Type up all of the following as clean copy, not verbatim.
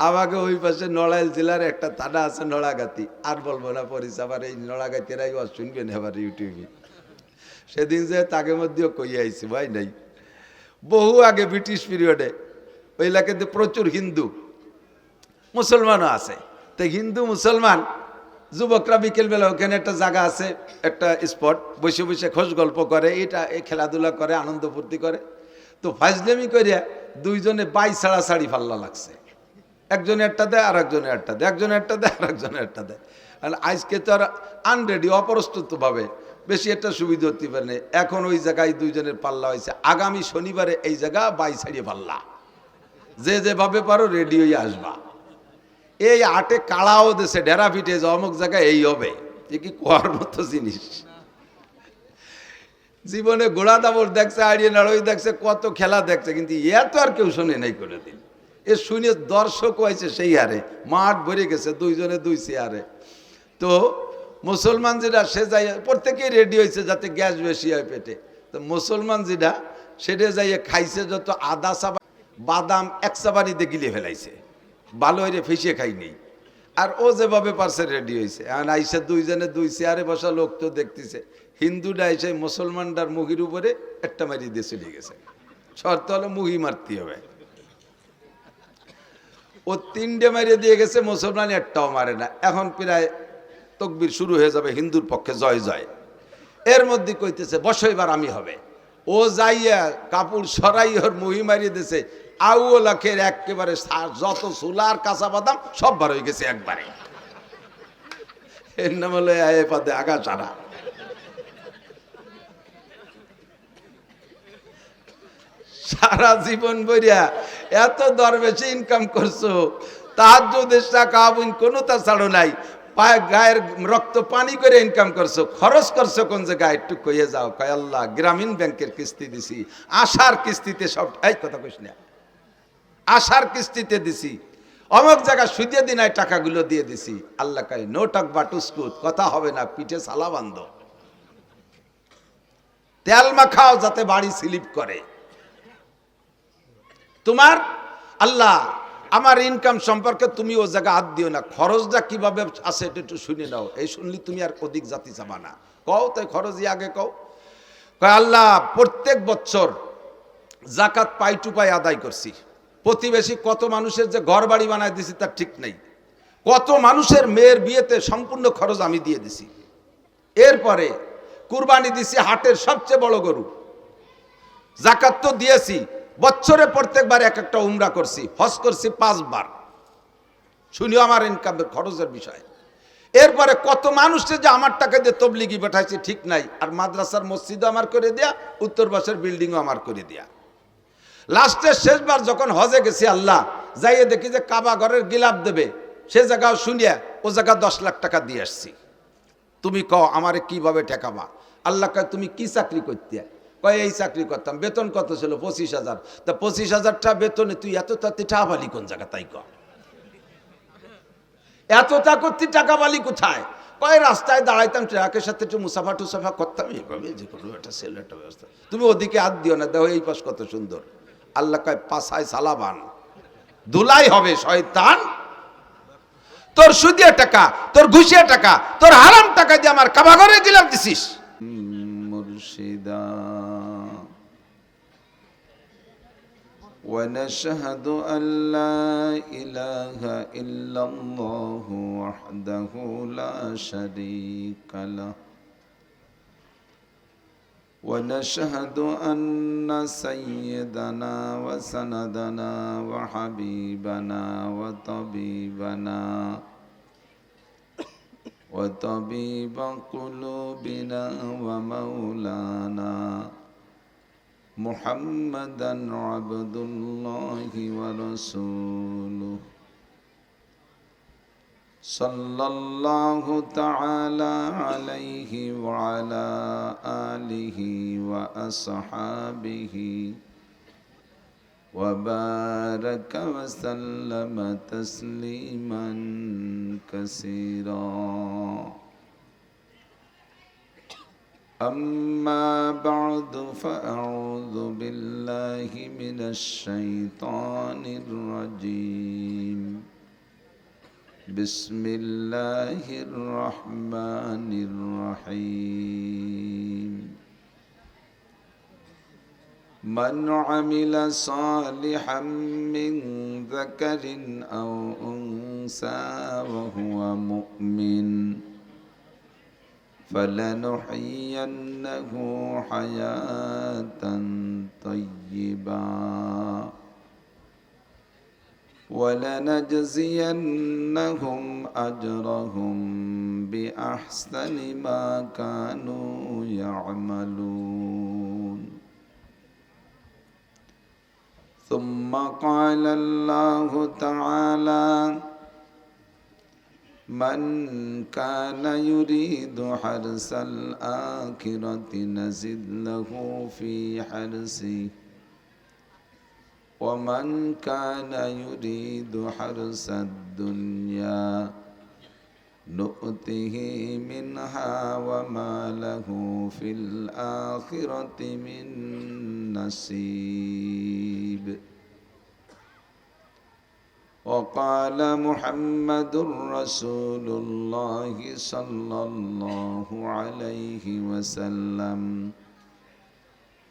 আমাকে ওই পাশে নড়াইল জেলার একটা থানা আছে নড়াগাতি, আর বলবো না পরিচয়, আবার এই নড়াগাতিরাই শুনবেন আবার ইউটিউবে। সেদিন যে তাকে মধ্যেও কই আইছি ভাই নাই, বহু আগে ব্রিটিশ পিরিয়ডে ওই এলাকাতে প্রচুর হিন্দু মুসলমানও আছে। তো হিন্দু মুসলমান যুবকরা বিকেলবেলা ওখানে একটা জায়গা আছে, একটা স্পট, বসে বসে খোঁজ গল্প করে, এটা এই খেলাধুলা করে, আনন্দ ফুর্তি করে। তো ফাজলামি করিয়া দুইজনে বাই ছাড়াছাড়ি ফাল্লা লাগছে, একজনে একটা দেয় আর একজনে একটা দেয়, একজনে একটা দেয় আর একজনে একটা দেয়। আর আজকে তো আর আনরেডি, অপ্রস্তুত ভাবে বেশি একটা সুবিধা হতে পারে না। এখন ওই জায়গায় দুইজনের পাল্লা হয়েছে, আগামী শনিবারে এই জায়গা বাই ছাড়িয়ে পাল্লা, যে যেভাবে পারো রেডি হয়ে আসবা। এই আটে কাড়াও দেশে ডেরা পিঠে যে অমুক জায়গায় এই হবে, এ কি কোয়ার মতো জিনিস। জীবনে ঘোড়া দাবর দেখছে, আড়িয়ে নাড়ই দেখছে, কত খেলা দেখছে, কিন্তু এত আর কেউ শোনে নাই কোনোদিন। এ শুনে দর্শক হয়েছে সেই হারে, মাঠ ভরে গেছে, দুইজনে দুই চেয়ারে। তো মুসলমান যেটা সে যাই প্রত্যেকেই রেডি হয়েছে যাতে গ্যাস বেশি হয় পেটে। তো মুসলমান যেটা সেটা যাইয়ে খাইছে যত আদা চাবা বাদাম এক চাবারিতে গিলে ফেলাইছে, ভালো হয়ে ফেসিয়ে খাইনি। আর ও যেভাবে পারছে রেডি হয়েছে। আর আইসে দুইজনে দুই চেয়ারে বসা লোক তো দেখতেছে, হিন্দুটা এসে মুসলমানটার মুহির উপরে একটা মারি দিয়ে চলে গেছে। শর্ত হলো মুহি মারতে হবে। ও তিনটে মারিয়ে দিয়ে গেছে, মুসলমান একটাও মারে না। এখন প্রায় তকবির শুরু হয়ে যাবে হিন্দুর পক্ষে, জয় জয়। এর মধ্যে কইতেছে বসো এবার আমি হবে। ও যাইয়া কাপড় সরাই ওর মুহি মারিয়ে দিয়েছে, আউ লাখের একেবারে যত চুলার কাঁচা বাদাম সব বার হয়ে গেছে একবারে। এর নাম হলো আয়ে পাদে আগা সারা। সারা জীবন বইয়া এত দরবেশে ইনকাম করছো, তাহাজ্জুদের টাকা কোনো তা ছাড়ো নাই, পায়ে গায়ের রক্ত পানি করে ইনকাম করছো, খরচ করছো কোন জায়গায় একটু কইয়ে যাও। কয় আল্লাহ গ্রামীণ ব্যাংকের কিস্তি দিছি, আশার কিস্তিতে সব, এই কথা কইস না, আশার কিস্তিতে দিছি, অমুক জায়গা সুদিয়ে দিন টাকাগুলো দিয়ে দিছি। আল্লাহ কয় নো টক বাটুস্কুত, কথা হবে না, পিঠে সালা বান্ধ, তেল মাখাও যাতে বাড়ি স্লিপ করে। তোমার আল্লাহ আমার ইনকাম সম্পর্কে তুমি ও জায়গা হাত দিও না, খরচটা কিভাবে আছে এটা একটু শুনে নাও। এই শুনলি তুমি আর অধিক জাতি চাবা না, কও তাই খরচই আগে কও। কয় আল্লাহ প্রত্যেক বছর জাকাত পাই টু পাই আদায় করছি, প্রতিবেশী কত মানুষের যে ঘর বাড়ি বানায় দিছি তার ঠিক নেই, কত মানুষের মেয়ের বিয়েতে সম্পূর্ণ খরচ আমি দিয়ে দিছি। এরপরে কুরবানি দিছি হাটের সবচেয়ে বড় গরু, জাকাত তো দিয়েছি, বছরে প্রত্যেকবার এক একটা উমরা করছি, হজ করছি 5 বার। শুনিও আমার ইনকামের খরচের বিষয়। এরপরে কত মানুষকে যে আমার টাকা দিয়ে তবলিগি পাঠাইছি ঠিক নাই, আর মাদ্রাসার মসজিদও আমার করে দেয়া, উত্তর পাশের বিল্ডিংও আমার করে দেয়া। লাস্টের শেষবার যখন হজে গেছি আল্লাহ, যাইয়ে দেখি যে কাবা ঘরের গিলাপ দেবে, সে জায়গাও শুনিয়া ও জায়গা 10 লাখ টাকা দিয়ে আসছি। তুমি কও আমারে কিভাবে ঠেকাবা? আল্লাহ কয় তুমি কি চাকরি করতে? কয় এই চাকরি করতাম। বেতন কত ছিল? 25,000। তা 25,000 টাকা বেতনে তুই এত তাতে টাকা বালি কোন জায়গা? তাই ক এতটা করতে টাকা বালি কোথায়? কয় রাস্তায় দাঁড়াইতাম, ট্রাকের সাথে একটু মুসাফা টুসাফা করতাম, এইভাবে যে কোনো একটা সেল একটা ব্যবস্থা। তুমি ওদিকে হাত দিও না, দেখো এই পাশ কত সুন্দর। আল্লাহ কয় পাছায় সালাবান, ধুলাই হবে শয়তান। তোর সুদিয়া টাকা, তোর ঘুষিয়া টাকা, তোর হারাম টাকা দিয়ে আমার কাবা ঘরে গিলাপ দিছিস। মুর্শিদা ونشهد أن لا إله إلا الله وحده لا شريك له ونشهد أن سيدنا وسندنا وحبيبنا وطبيبنا وطبيب قلوبنا ومولانا محمدا عبد الله ورسوله صلى الله تعالى عليه وعلى آله وأصحابه وبارك وسلم تسليما كثيرا أما بعد فأعوذ بالله من الشيطان الرجيم بسم الله الرحمن الرحيم من عمل صالحا من ذكر أو أنثى وهو مؤمن فلنحيينه حياة طيبة ولنجزينهم أجرهم بأحسن ما كانوا يعملون ثم قال الله تعالى من كان يريد حرث الآخرة نزد له في حرثه ومن كان يريد حرث الدنيا نؤته منها وما له في الآخرة من نصيب وقال محمد رسول الله صلى الله عليه وسلم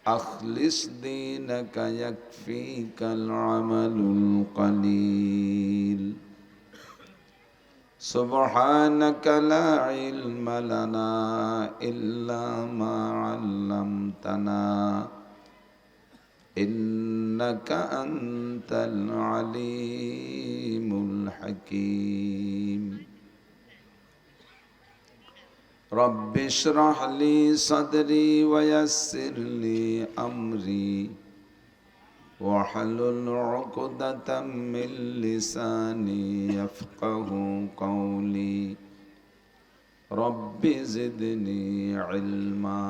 أخلص دينك يكفيك العمل القليل سبحانك لا علم لنا إلا ما علمتنا إنك أنت العليم الحكيم رب اشرح لي صدري ويسر لي أمري واحلل عقدة من لساني يفقه قولي رب زدني علما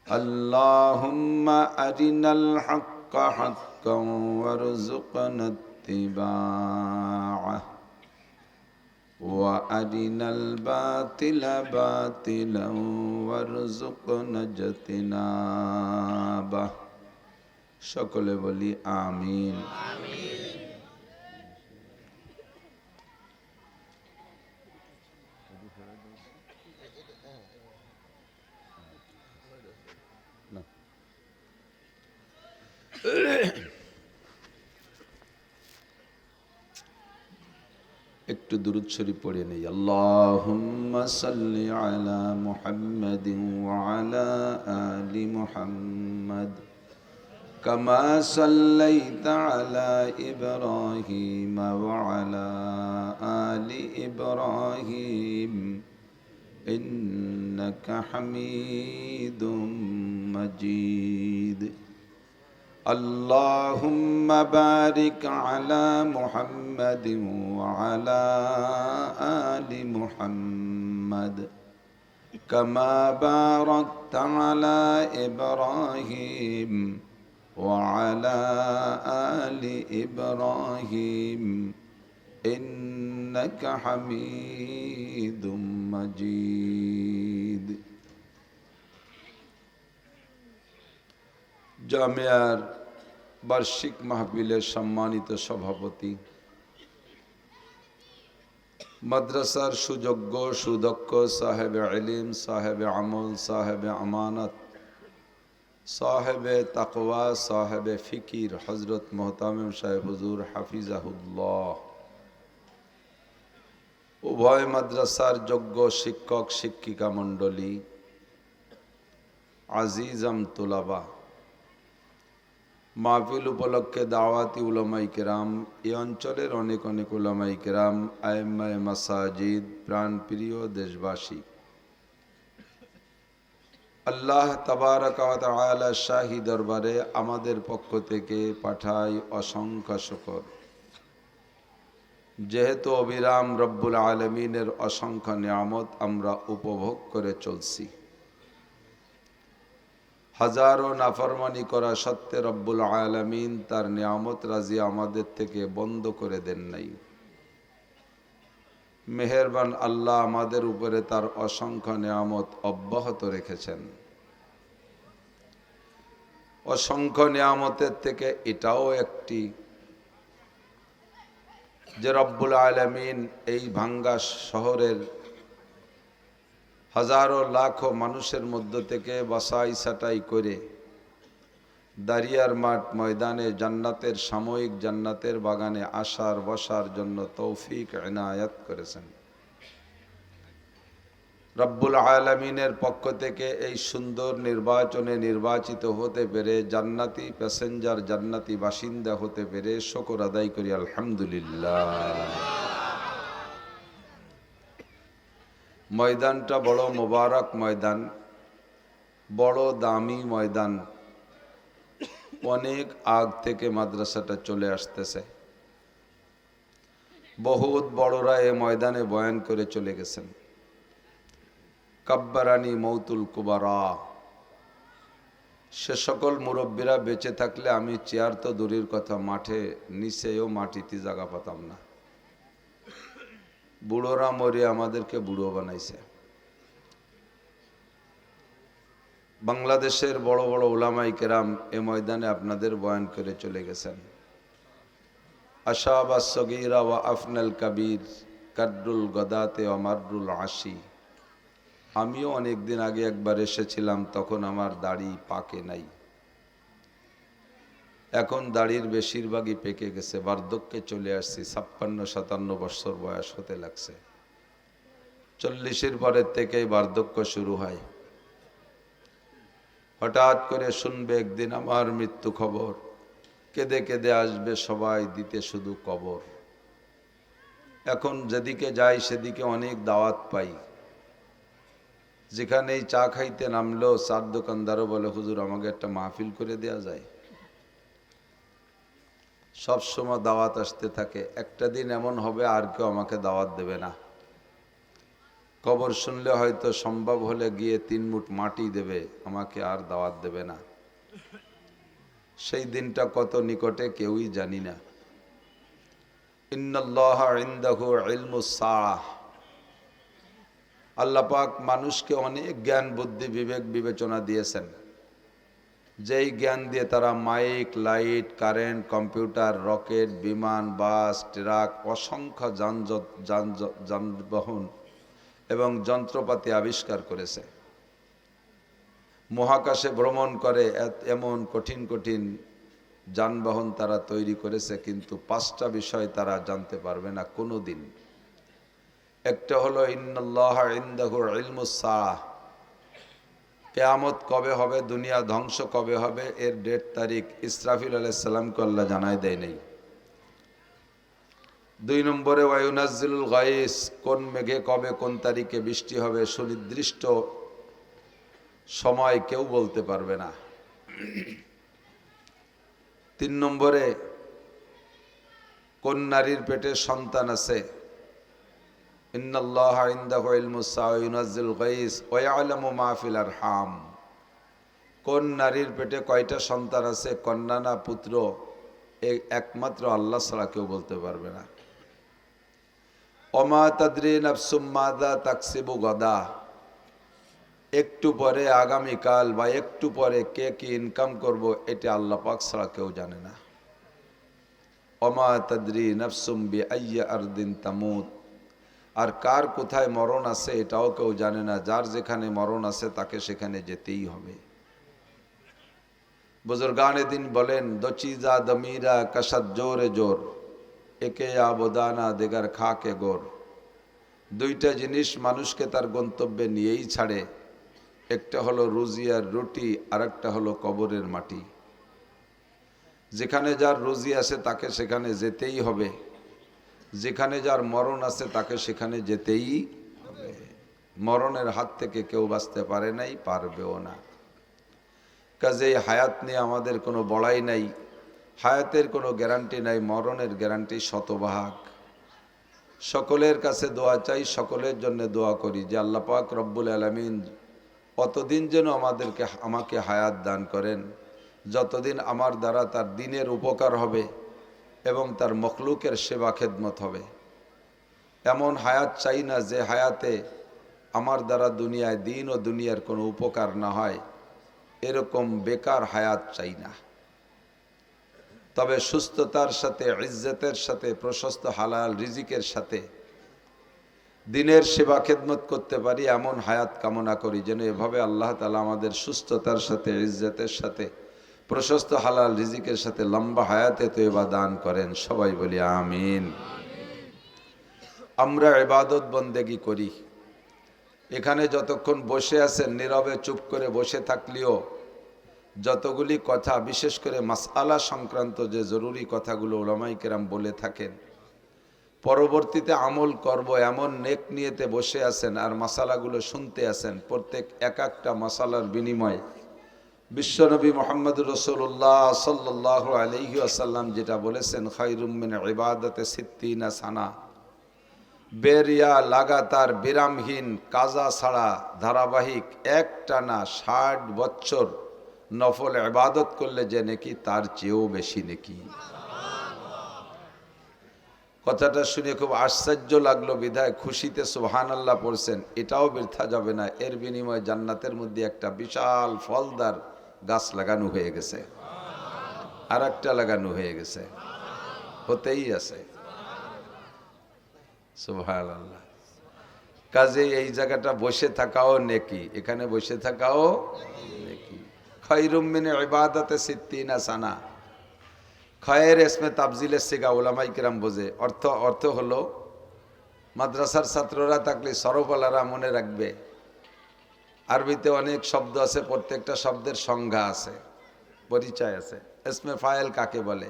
اللهم أرنا الحق حقا وارزقنا اتباعه وأرنا الباطل باطلا وارزقنا اجتنابه সকলে বলি আমিন। একটু দুরূদ শরীফ পড়ে নেই। আল্লাহুম্মা সাল্লি আলা মুহাম্মাদিন ওয়া আলা আলি মুহাম্মাদ কামা সাল্লাইতা আলা ইব্রাহিম ওয়া আলা আলি ইব্রাহিম ইন্নাকা হামিদুম মাজিদ। اللهم بارك على محمد وعلى آل محمد كما باركت على إبراهيم وعلى آل إبراهيم إنك حميد مجيد। জামিয়ার বার্ষিক মাহফিলের সম্মানিত সভাপতি, মাদ্রাসার সুযোগ্য সুদক্ষ সাহেবে ইলম, সাহেবে আমল, সাহেবে আমানত, সাহেবে তাকওয়া, সাহেবে ফিকির হযরত মুহতামিম সাহেব হুজুর হাফিজাহুল্লাহ, উভয় মাদ্রাসার যোগ্য শিক্ষক শিক্ষিকা মণ্ডলী, আজিজাম তুলাবা, মাহফিল উপলক্ষে দাওয়াতি উলামায়ে কেরাম, এই অঞ্চলের অনেক অনেক উলামায়ে কেরাম, আইম্মায়ে মাসাজিদ, প্রাণপ্রিয় দেশবাসী, আল্লাহ তাবারাকা ওয়া তাআলা শাহী দরবারে আমাদের পক্ষ থেকে পাঠাই অসংখ্য শুকর। যেহেতু অবিরাম রব্বুল আলামিনের অসংখ্য নিয়ামত আমরা উপভোগ করে চলছি, হাজারো নাফরমানি করা সত্ত্বে রব্বুল আলামিন তার নিয়ামত রাজি আমাদের থেকে বন্ধ করে দেন নাই। মেহেরবান আল্লাহ আমাদের উপরে তার অসংখ্য নিয়ামত অব্যাহত রেখেছেন। অসংখ্য নিয়ামতের থেকে এটাও একটি, যে রব্বুল আলামিন এই ভাঙ্গা শহরের হাজারো লাখো মানুষের মধ্য থেকে বাছাই ছাঁটাই করে দারিয়ার মাঠ ময়দানে জান্নাতের সাময়িক জান্নাতের বাগানে আসার বসার জন্য তৌফিক ইনায়াত করেছেন। রব্বুল আলামিনের পক্ষ থেকে এই সুন্দর নির্বাচনে নির্বাচিত হতে পেরে জান্নাতি প্যাসেঞ্জার জান্নাতি বাসিন্দা হতে পেরে শুকর আদায় করি আলহামদুলিল্লাহ। ময়দানটা বড় মোবারক ময়দান, বড় দামি ময়দান। অনেক আগ থেকে মাদ্রাসাটা চলে আসতেছে। বহুত বড়রা এ ময়দানে বয়ান করে চলে গেছেন। কাব্বারানি মৌতুল কুবারা, সে সকল মুরব্বীরা বেঁচে থাকলে আমি চেয়ার তো দূরের কথা, মাঠে নিচেও মাটিতে জায়গা পাতাম না। বুড়োরা মরে আমাদেরকে বুড়ো বানাইছে। বাংলাদেশের বড় বড় উলামায়ে কেরাম এ ময়দানে আপনাদের বয়ান করে চলে গেছেন। আশাবা সগীরা ওয়া আফনাল কাবীর কাদরুল গদাতে ওয়া মাররুল আশি। আমিও অনেকদিন আগে একবার এসেছিলাম, তখন আমার দাড়ি পাকে নাই। এখন দাড়ির বেশিরভাগই পেকে গেছে, বার্ধক্যে চলে আসছি। 56-57 বছর বয়স হতে লাগছে। 40-এর পরের থেকেই বার্ধক্য শুরু হয়। হঠাৎ করে শুনবে একদিন আমার মৃত্যু খবর, কেঁদে কেঁদে আসবে সবাই, দিতে শুধু কবর। এখন যেদিকে যাই সেদিকে অনেক দাওয়াত পাই। যেখানেই চা খাইতে নামলেও চার দোকানদারও বলে, হুজুর আমাকে একটা মাহফিল করে দেয়া যায়। সব সময় দাওয়াত আসতে থাকে। একটা দিন এমন হবে আর কেউ আমাকে দাওয়াত দেবে না। খবর শুনলে হয়তো সম্ভব হলে গিয়ে 3 মুঠ মাটি দেবে, আমাকে আর দাওয়াত দেবে না। সেই দিনটা কত নিকটে কেউই জানি না। ইন্নাল্লাহা ইনদাহু ইলমুস সাআহ। আল্লাহ পাক মানুষকে অনেক জ্ঞান বুদ্ধি বিবেক বিবেচনা দিয়েছেন, যেই জ্ঞান দিয়ে তারা mike, light, current, computer, rocket, বিমান, বাস, ট্রাক, অসংখ্য যানবাহন এবং যন্ত্রপাতি আবিষ্কার করেছে। মহাকাশে ভ্রমণ করে এমন কঠিন কঠিন যানবাহন তারা তৈরি করেছে, কিন্তু 5টা বিষয় তারা জানতে পারবে না কোনো দিন। একটা হলো ইন্নাল্লাহা ইনদাহু ইলমুস সাআহ, কিয়ামত কবে হবে, দুনিয়া ধ্বংস কবে হবে, এর ডেট তারিখ ইসরাফিল আলাইহিস সালামকে আল্লাহ জানাই দেয় নাই। 2 নম্বরে ওয়ায়ুনাজ্জিলুল গায়স, কোন মেঘে কবে কোন তারিখে বৃষ্টি হবে সুনির্দিষ্ট সময় কেউ বলতে পারবে না। 3 নম্বরে কোন নারীর পেটে সন্তান আছে, ইন্নাল্লাহা ইনদাহু ইলমুস সাআ ইউনাজ্জিলুল গায়স ওয়া ইয়ালামু মা ফিল আরহাম। কোন নারীর পেটে কয়টা সন্তান আছে, কন্যা না পুত্র, একমাত্র আল্লাহ ছাড়া কেউ বলতে পারবে না। ওমা তাদরি নাফসুম মাযা তাকসিবু গাদা, একটু পরে আগামীকাল বা একটু পরে কে কি ইনকাম করব, এটা আল্লাহ পাক ছাড়া কেউ জানে না। ওমা তাদরি নাফসুম বিআইয়ি আরদিন তামুত, আর কার কোথায় মরণ আছে এটাও কেউ জানে না। যার যেখানে মরণ আছে তাকে সেখানে যেতেই হবে। বুজুর্গানে দিন বলেন, দচিজা দমিরা কশদ জোরে জোর, একে আবদানা দেগার খাকে গোর। 2টা জিনিস মানুষকে তার গন্তব্যে নিয়েই ছাড়ে। একটা হলো রুজি আর রুটি, আর একটা হলো কবরের মাটি। যেখানে যার রুজি আছে তাকে সেখানে যেতেই হবে, যেখানে যার মরণ আছে তাকে সেখানে যেতেই হবে। মরণের হাত থেকে কেউ বাঁচতে পারে নাই, পারবেও না। কাজেই হায়াত নিয়ে আমাদের কোনো বড়াই নাই, হায়াতের কোনো গ্যারান্টি নাই, মরণের গ্যারান্টি শতভাগ। সকলের কাছে দোয়া চাই, সকলের জন্য দোয়া করি যে আল্লাহ পাক রব্বুল আলামিন অতদিন যেন আমাকে হায়াত দান করেন, যতদিন আমার দ্বারা তার দ্বীনের উপকার হবে এবং তার মখলুকের সেবা খেদমত হবে। এমন হায়াত চাই না যে হায়াতে আমার দ্বারা দুনিয়ায় দিন ও দুনিয়ার কোনো উপকার না হয়, এরকম বেকার হায়াত চাই না। তবে সুস্থতার সাথে, ইজ্জতের সাথে, প্রশস্ত হালাল রিজিকের সাথে দিনের সেবা খেদমত করতে পারি এমন হায়াত কামনা করি। যেন এভাবে আল্লাহ তাআলা আমাদের সুস্থতার সাথে, ইজ্জতের সাথে, প্রশস্ত হালাল রিজিকের সাথে লম্বা হায়াতে তয়বা দান করেন। সবাই বলি আমিন। আমরা ইবাদত বন্দেগি করি, এখানে যতক্ষণ বসে আছেন নীরবে চুপ করে বসে থাকলেও যতগুলি কথা, বিশেষ করে মাসআলা সংক্রান্ত যে জরুরি কথাগুলো উলামায়ে কেরাম বলে থাকেন, পরবর্তীতে আমল করব এমন নেক নিয়েতে বসে আছেন আর মাসালাগুলো শুনতে আছেন। প্রত্যেক এক একটা মাসালার বিনিময়ে বিশ্বনবী মুহাম্মদুর রাসূলুল্লাহ সাল্লাল্লাহু আলাইহি ওয়াসাল্লাম যেটা বলেছেন, খায়রুম মিন ইবাদাতি সিত্তিনা সানা, বেরিয়া লাগাতার বিরামহীন কাজা ছাড়া ধারাবাহিক একটানা 60 বছর নফল ইবাদত করলে যে নেকি তার চেয়েও বেশি নেকি। কথাটা শুনে খুব আশ্চর্য লাগলো, বিধায় খুশিতে সুবহানাল্লাহ পড়ছেন। এটাও বৃথা যাবে না, এর বিনিময়ে জান্নাতের মধ্যে একটা বিশাল ফলদার গাছ লাগানো হয়ে গেছে, আর একটা লাগানো হয়ে গেছে, হতেই আছে। সুবহানাল্লাহ। কাজে এই জায়গাটা বসে থাকাও নেকি, এখানে বসে থাকাও নেকি। খায়রুম মিন ইবাদাতি সিত্তিনা সানা, খয়ের ইসমে তাবজিলের সিগা উলামায়ে কেরাম বোঝে। অর্থ হলো, মাদ্রাসার ছাত্ররা থাকলে সরবলারা মনে রাখবে, আরবিতে অনেক শব্দ আছে, প্রত্যেকটা শব্দের সংজ্ঞা আছে, পরিচয় আছে। ইসমে ফাইল কাকে বলে,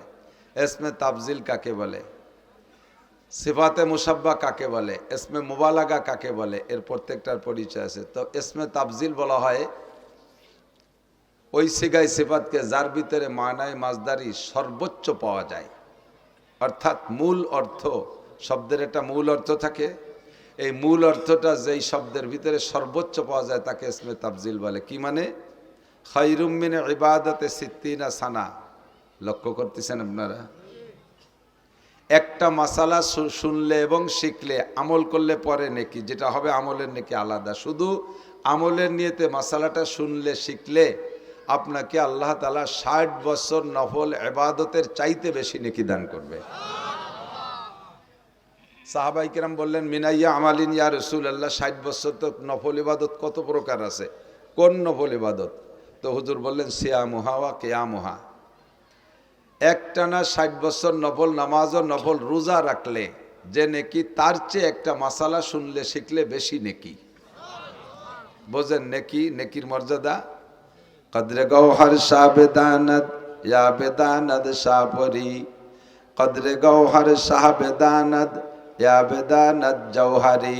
ইসমে তাবজিল কাকে বলে, সিফাতে মুসাব্বা কাকে বলে, ইসমে মুবালাগা কাকে বলে, এর প্রত্যেকটার পরিচয় আছে। তো ইসমে তাবজিল বলা হয় ওই সিগাই সিফাতকে যার ভিতরে মানায় মাজদারি সর্বোচ্চ পাওয়া যায়, অর্থাৎ মূল অর্থ, শব্দের একটা মূল অর্থ থাকে, এই মূল অর্থটা যেই শব্দের ভিতরে সর্বোচ্চ পাওয়া যায় তাকে ইসমে তাবজিল বলে। কি মানে? খায়রুম মিন ইবাদাতি সিত্তিনা সানা। লক্ষ্য করতেছেন আপনারা? একটা মাসালা শুনলে এবং শিখলে, আমল করলে পরে নেকি, যেটা হবে আমলের নেকি আলাদা। শুধু আমলের নিয়তে মাসালাটা শুনলে শিখলে আপনাকে আল্লাহ তাআলা 60 বছর নফল ইবাদতের চাইতে বেশি নেকি দান করবে। সাহাবাই কেরাম বললেন, মিনাইয়া আমালিন ইয়া রাসূলুল্লাহ, 60 বছর তো নফল ইবাদত কত প্রকার আছে, কোন নফল ইবাদত? তো হুজুর বললেন, সিয়ামুহা ওয়া কিয়ামুহা, একটানা 60 বছর নফল নামাজ ও নফল রোজা রাখলে যে নেকি, তার চেয়ে একটা মাসালা শুনলে শিখলে বেশি নেকি। বোঝেন নেকি, নেকির মর্যাদা। কদরে গওহর শাহ বেদানত ইয়া বেদানত শাহপরি, কদরে গওহর শাহ বেদানত ইয়া বেদানত জওহারি,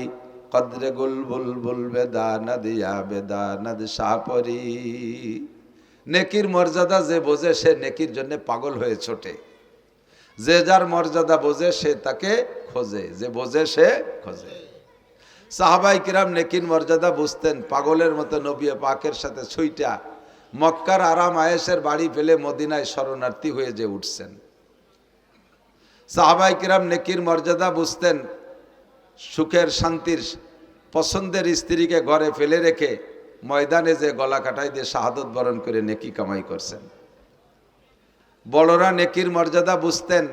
কদরে গুলবুল বেদানত ইয়া বেদানত শাহপরি। নেকির মর্যাদা যে বোঝে সে নেকির জন্য পাগল হয়ে ছোটে, যে যার মর্যাদা বোঝে সে তাকে খোঁজে, যে বোঝে সে খোঁজে। সাহাবাই কিরাম নেকির মর্যাদা বুঝতেন, পাগলের মতো নবী পাকের সাথে ছুইটা মক্কার আরাম আয়েশের বাড়ি ফেলে মদিনায় শরণার্থী হয়ে যে উঠছেন। সাহাবাই কিরাম নেকির মর্যাদা বুঝতেন, সুখের শান্তির পছন্দের স্ত্রীকে ঘরে ফেলে রেখে ময়দানে যে গলা কাটাই দিয়ে শাহাদত বরণ করে নেকি কামাই করছেন। বড়রা নেকির মর্যাদা বুঝতেন,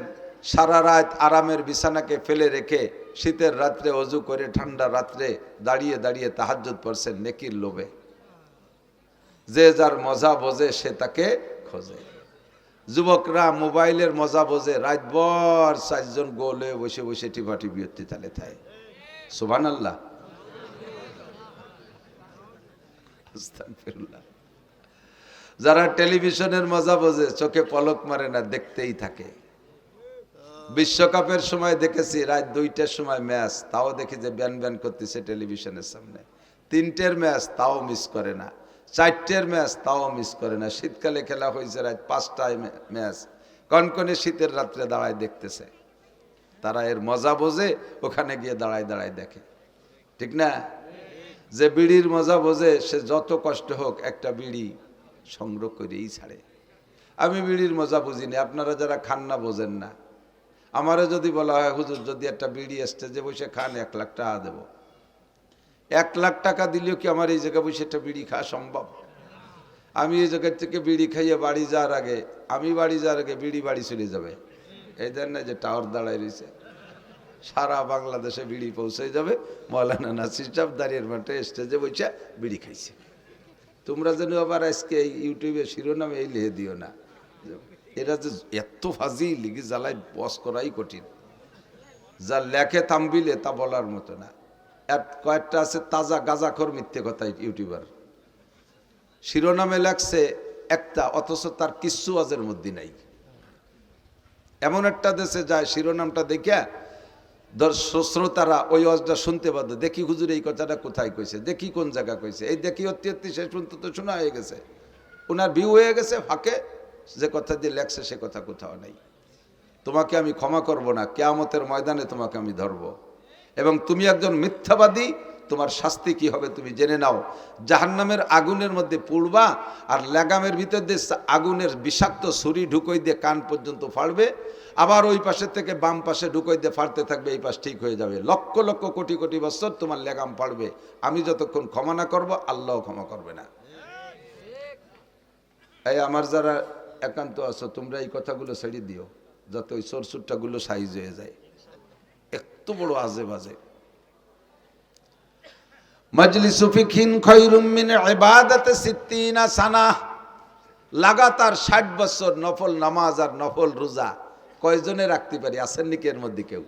সারা রাত আরামের বিছানাকে ফেলে রেখে শীতের রাত্রে অজু করে ঠান্ডা রাত্রে দাঁড়িয়ে দাঁড়িয়ে তাহাজ্জুদ পড়ছেন নেকির লোভে। যে যার মজা বোঝে সে তাকে খোঁজে। যুবকরা মোবাইলের মজা বোঝে, রাতভর 4 জন গোলে বসে বসে টিপাটিপি হতে তালে থাকে। সুবহানাল্লাহ। যারা টেলিভিশনের মজা বোঝে চোখে পলক মারে না, দেখতেই থাকে। বিশ্বকাপের সময় দেখেছি রাত 2টার সময় ম্যাচ, তাও দেখি যে ব্যান ব্যান করতেছে টেলিভিশনের সামনে। 3টের ম্যাচ তাও মিস করে না, 4টের ম্যাচ তাও মিস করে না। শীতকালে খেলা হয়েছে রাত 5টায় ম্যাচ, কনকনে শীতের রাত্রে দাঁড়ায় দেখতেছে। তারা এর মজা বোঝে, ওখানে গিয়ে দাঁড়ায় দাঁড়ায় দেখে, ঠিক না? যে বিড়ির মজা বোঝে সে যত কষ্ট হোক একটা বিড়ি সংগ্রহ করেই ছাড়ে। আমি বিড়ির মজা বুঝিনি, আপনারা যারা খান না বোঝেন না। আমারও যদি বলা হয়, হুজুর যদি একটা বিড়ি স্টেজে বসে খান 1 লাখ টাকা দেবো, 1 লাখ টাকা দিলেও কি আমার এই জায়গায় বসে একটা বিড়ি খাওয়া সম্ভব? আমি এই জায়গার থেকে বিড়ি খাইয়ে বাড়ি যাওয়ার আগে বিড়ি বাড়ি চলে যাবে, এই দেন না যে টাওয়ার দাঁড়ায় রয়েছে, সারা বাংলাদেশে বিড়ি পৌঁছে যাবে। মৌলানা নাসির সাহেব দাঁড়িয়ে মাঠে স্টেজে বসে বিড়ি খাইছে। তোমরা যেন আবার আজকে এই ইউটিউবে শিরোনামে এই লিখে দিও না, এরা যে এত ফাজি লিখে জ্বালাই বস করাই কঠিন। যা লেখে থামবিলে তা বলার মতো না। কয়েকটা আছে তাজা গাঁজাখোর মিথ্যে কথা ইউটিউবার, শিরোনামে লেখছে একটা, অথচ তার কিচ্ছু ওয়াজের মধ্যে নাই। এমন একটা দেশে যায়, শিরোনামটা দেখে শ্রোতারা ওই ওয়াজটা শুনতে বাধ্য। দেখি হুজুর এই কথাটা কোথায় কইছে, দেখি কোন জায়গা কইছে, এই দেখি অত্যি শেষ পর্যন্ত তো শোনা হয়ে গেছে, ওনার ভিউ হয়ে গেছে, ফাঁকে যে কথা দিয়ে লেখছে সে কথা কোথাও নেই। তোমাকে আমি ক্ষমা করব না, কিয়ামতের ময়দানে তোমাকে আমি ধরব, এবং তুমি একজন মিথ্যাবাদী, তোমার শাস্তি কি হবে তুমি জেনে নাও। জাহান্নামের আগুনের মধ্যে পুড়বা, আর লাগামের ভিতর দিয়ে আগুনের বিষাক্ত ছুরি ঢুকই দিয়ে কান পর্যন্ত ফাড়বে, আবার ওই পাশের থেকে বাম পাশে ঢুকই দিয়ে ফাড়তে থাকবে, এই পাশ ঠিক হয়ে যাবে। লক্ষ লক্ষ কোটি কোটি বছর তোমার লাগাম ফাড়বে। আমি যতক্ষণ ক্ষমা না করবো, আল্লাহ ক্ষমা করবে না। এই আমার যারা একান্ত আছো, তোমরা এই কথাগুলো ছেড়ে দিও, যাতে ওই সরসুরটাগুলো সাইজ হয়ে যায়। এত বড় আজে বাজে। মাজলিসু ফিকহিন খায়রুম মিন ইবাদাতি 60 সানা। লাগাতার 60 বছর নফল নামাজ আর নফল রোজা কয়জনে রাখতে পারি? আছেন নাকি এর মধ্যে কেউ?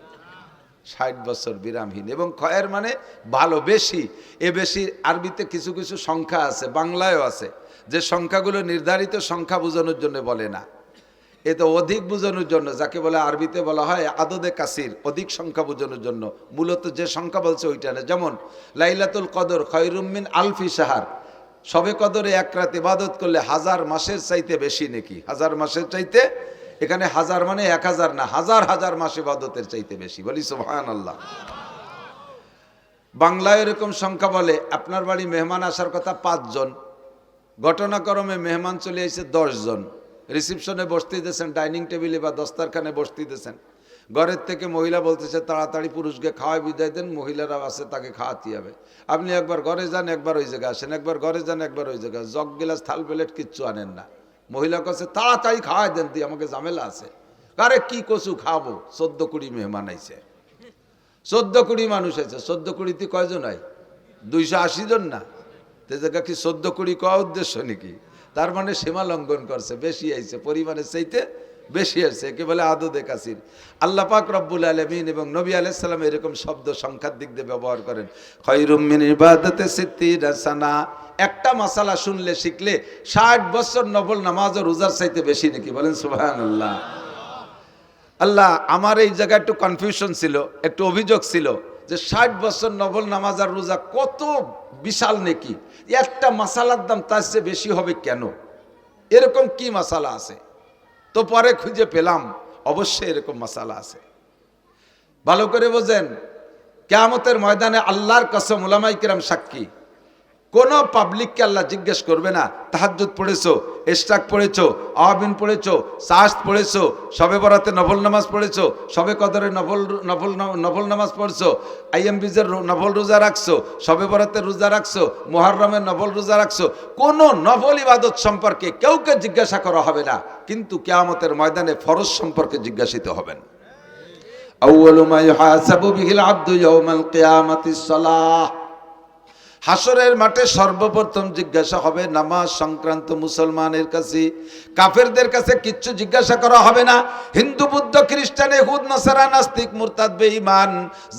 60 বছর বিরামহীন। এবং খয়ের মানে ভালো, বেশি। এ বেশি আরবিতে কিছু কিছু সংখ্যা আছে, বাংলায়ও আছে, যে সংখ্যাগুলো নির্ধারিত সংখ্যা বোঝানোর জন্য বলে না, এ তো অধিক বোঝানোর জন্য, যাকে বলে আরবিতে বলা হয় আদদে কাসির, অধিক সংখ্যা বোঝানোর জন্য। মূলত যে সংখ্যা বলছে ওইটা না। যেমন লাইলাতুল কদর খায়রুম মিন আলফি শাহর, সবে কদরে এক রাত ইবাদত করলে 1000 মাসের চাইতে বেশি নাকি? 1000 মাসের চাইতে, এখানে 1000 মানে 1000 না, হাজার হাজার মাস ইবাদতের চাইতে বেশি। বলি সুবহানাল্লাহ। বাংলায় এরকম সংখ্যা বলে। আপনার বাড়ি মেহমান আসার কথা 5 জন, ঘটনাক্রমে মেহমান চলে এসেছে 10 জন। রিসিপশনে বসতে দিয়েছেন, ডাইনিং টেবিলে বা দস্তারখানে বসতে দিয়েছেন। ঘরের থেকে মহিলা বলতেছে তাড়াতাড়ি পুরুষকে খাওয়াই বিদায় দেন, মহিলারা আছে তাকে খাওয়াতে হবে। আপনি একবার ঘরে যান, একবার ওই জায়গায় আসেন, একবার ঘরে যান, একবার ওই জায়গায়, জগ গিলাস থাল প্লেট কিচ্ছু আনেন না। মহিলা কাছে তাড়াতাড়ি খাওয়াই দেন, তুই আমাকে ঝামেলা আছে। আরে কি কচু খাবো, 14-20 মেহমান আইছে, 14-20 মানুষ আছে। 14-20 কয়জন হয়? 280 জন না? তে জায়গা কি 14-20 কওয়া উদ্দেশ্য নাকি? তার মানে সীমা লঙ্ঘন করছে, বেশি আইছে, পরিমাণের চাইতে বেশি আছে, একে বলে আদদে কাসির। আল্লাহ পাক রব্বুল আলামিন এবং নবী আলাইহিস সালাম এরকম শব্দ সংখ্যার দিক দিয়ে ব্যবহার করেন। খায়রুম মিন ইবাদাতি 60 সানা। একটা মাসালা শুনলে শিখলে 60 বছর নফল নামাজ ও রোজার চাইতে বেশি নাকি? বলেন সুবহানাল্লাহ। আল্লাহ, আমার এই জায়গায় একটু কনফিউশন ছিল, একটু অভিযোগ ছিল যে 60 বছর নফল নামাজ আর রোজা কত বিশাল নাকি, একটা মাসালার দাম তার চেয়ে বেশি হবে কেন? এরকম কি মাসালা আছে? তো পরে খুঁজে পেলাম অবশ্যই এরকম মাসালা আছে। ভালো করে বোঝেন, কিয়ামতের ময়দানে আল্লাহর কসম, উলামায়ে কিরাম সাক্ষী, কোন পাবলিককে আল্লাহ জিজ্ঞেস করবে না তাহাজ্জুদ পড়েছো, ইশরাক পড়েছো, আওয়াবিন পড়েছো, সাহস পড়েছো, শবে বরাতে নফল নামাজ পড়েছো, শবে কদরে নফল নামাজ পড়ছো, আইয়াম বিজের নফল রোজা রাখছো, শবে বরাতে রোজা রাখছো, মুহররমের নফল রোজা রাখছো। কোন নফল ইবাদত সম্পর্কে কেউকে জিজ্ঞাসা করা হবে না, কিন্তু কিয়ামতের ময়দানে ফরজ সম্পর্কে জিজ্ঞাসিত হবেন। আউয়ালু মা ইউহাসাবু বিহিল আবদু ইয়াউমাল কিয়ামাতিস সালাহ। হাসরের মাঠে সর্বপ্রথম জিজ্ঞাসা হবে নামাজ সংক্রান্ত মুসলমানের কাছে। কাফেরদের কাছে কিচ্ছু জিজ্ঞাসা করা হবে না। হিন্দু, বুদ্ধ, খ্রিস্টান, ইহুদ, নাসারা, নাস্তিক, মুরতাদ, বেঈমান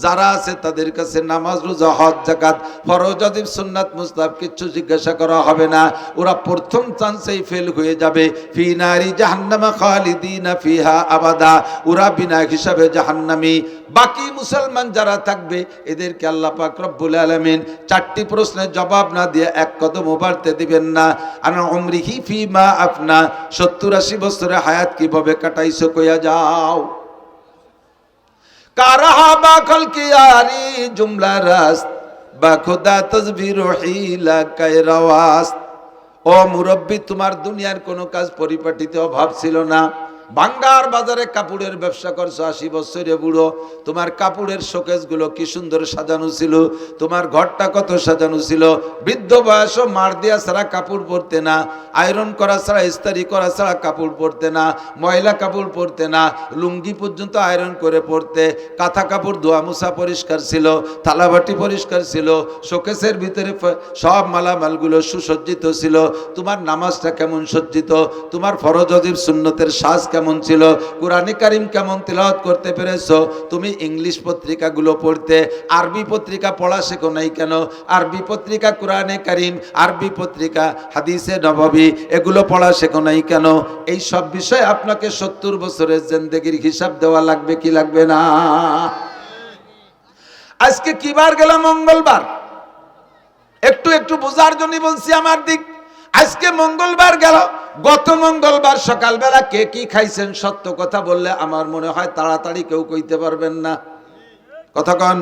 যারা আছে তাদের কাছে নামাজ, রোজা, হজ, যাকাত, ফরজ, ওয়াজিব, সুন্নাত, মুস্তাহাব কিচ্ছু জিজ্ঞাসা করা হবে না। ওরা প্রথম চান্সেই ফেল হয়ে যাবে। ফি নারি জাহান্নামা খালিদিনা ফিহা আবাদা। ওরা বিনা হিসাবে জাহান্নামী। বাকি মুসলমান যারা থাকবে এদেরকে আল্লাহ পাক রব্বুল আলামিন 4টি প্রশ্নের জবাব না দিয়ে এক কদম বাড়তে দিবেন না। আনা উমরিহি ফিমা আফনা, 70-80 বছরের হায়াত কিভাবে কাটাইছো কইয়া যাও। কারাহা বা খলকিয়ারি জুমলা রাস্ত বা খোদা তাজবির হিলা কায়রাওয়াস। ও মুরব্বী, তোমার দুনিয়ার কোনো কাজ পরিপাটিতে অভাব ছিল না, ভাঙ্গার বাজারে কাপড়ের ব্যবসা করছো, 80 বছরে বুড়ো, তোমার কাপড়ের শোকেসগুলো কি সুন্দর সাজানো ছিল, তোমার ঘরটা কত সাজানো ছিল। বৃদ্ধ বয়সও মার দেওয়া ছাড়া কাপড় পরতে না, আয়রন করা ছাড়া, ইস্তারি করা ছাড়া কাপড় পরতে না, ময়লা কাপড় পরতে না, লুঙ্গি পর্যন্ত আয়রন করে পরতে, কাঁথা কাপড় ধোয়া মোছা পরিষ্কার ছিল, থালাবাটি পরিষ্কার ছিল, শোকেসের ভিতরে সব মালামালগুলো সুসজ্জিত ছিল। তোমার নামাজটা কেমন সজ্জিত, তোমার ফরজ ওয়াজিব সুন্নতের সাজ কেমন ছিল, কোরআনে কারিম কেমন তিলাওয়াত করতে পেরেছো। তুমি ইংলিশ পত্রিকাগুলো পড়তে, আরবি পত্রিকা পড়া শেখো নাই কেন? আরবি পত্রিকা কোরআনে কারিম, আরবি পত্রিকা হাদিসে নববী, এগুলো পড়া শেখো নাই কেন? এই সব বিষয়ে আপনাকে 70 বছরের জিন্দেগির হিসাব দেওয়া লাগবে কি লাগবে না? আজকে কি বার গেল? মঙ্গলবার। একটু একটু বোঝার জন্য বলছি আমার দিক। আজকে মঙ্গলবার গেল। গত মঙ্গলবার সকালবেলা কে কি খাইছেন সত্য কথা বললে আমার মনে হয় তাড়াতাড়ি কেউ কইতে পারবেন না। কতক্ষণ?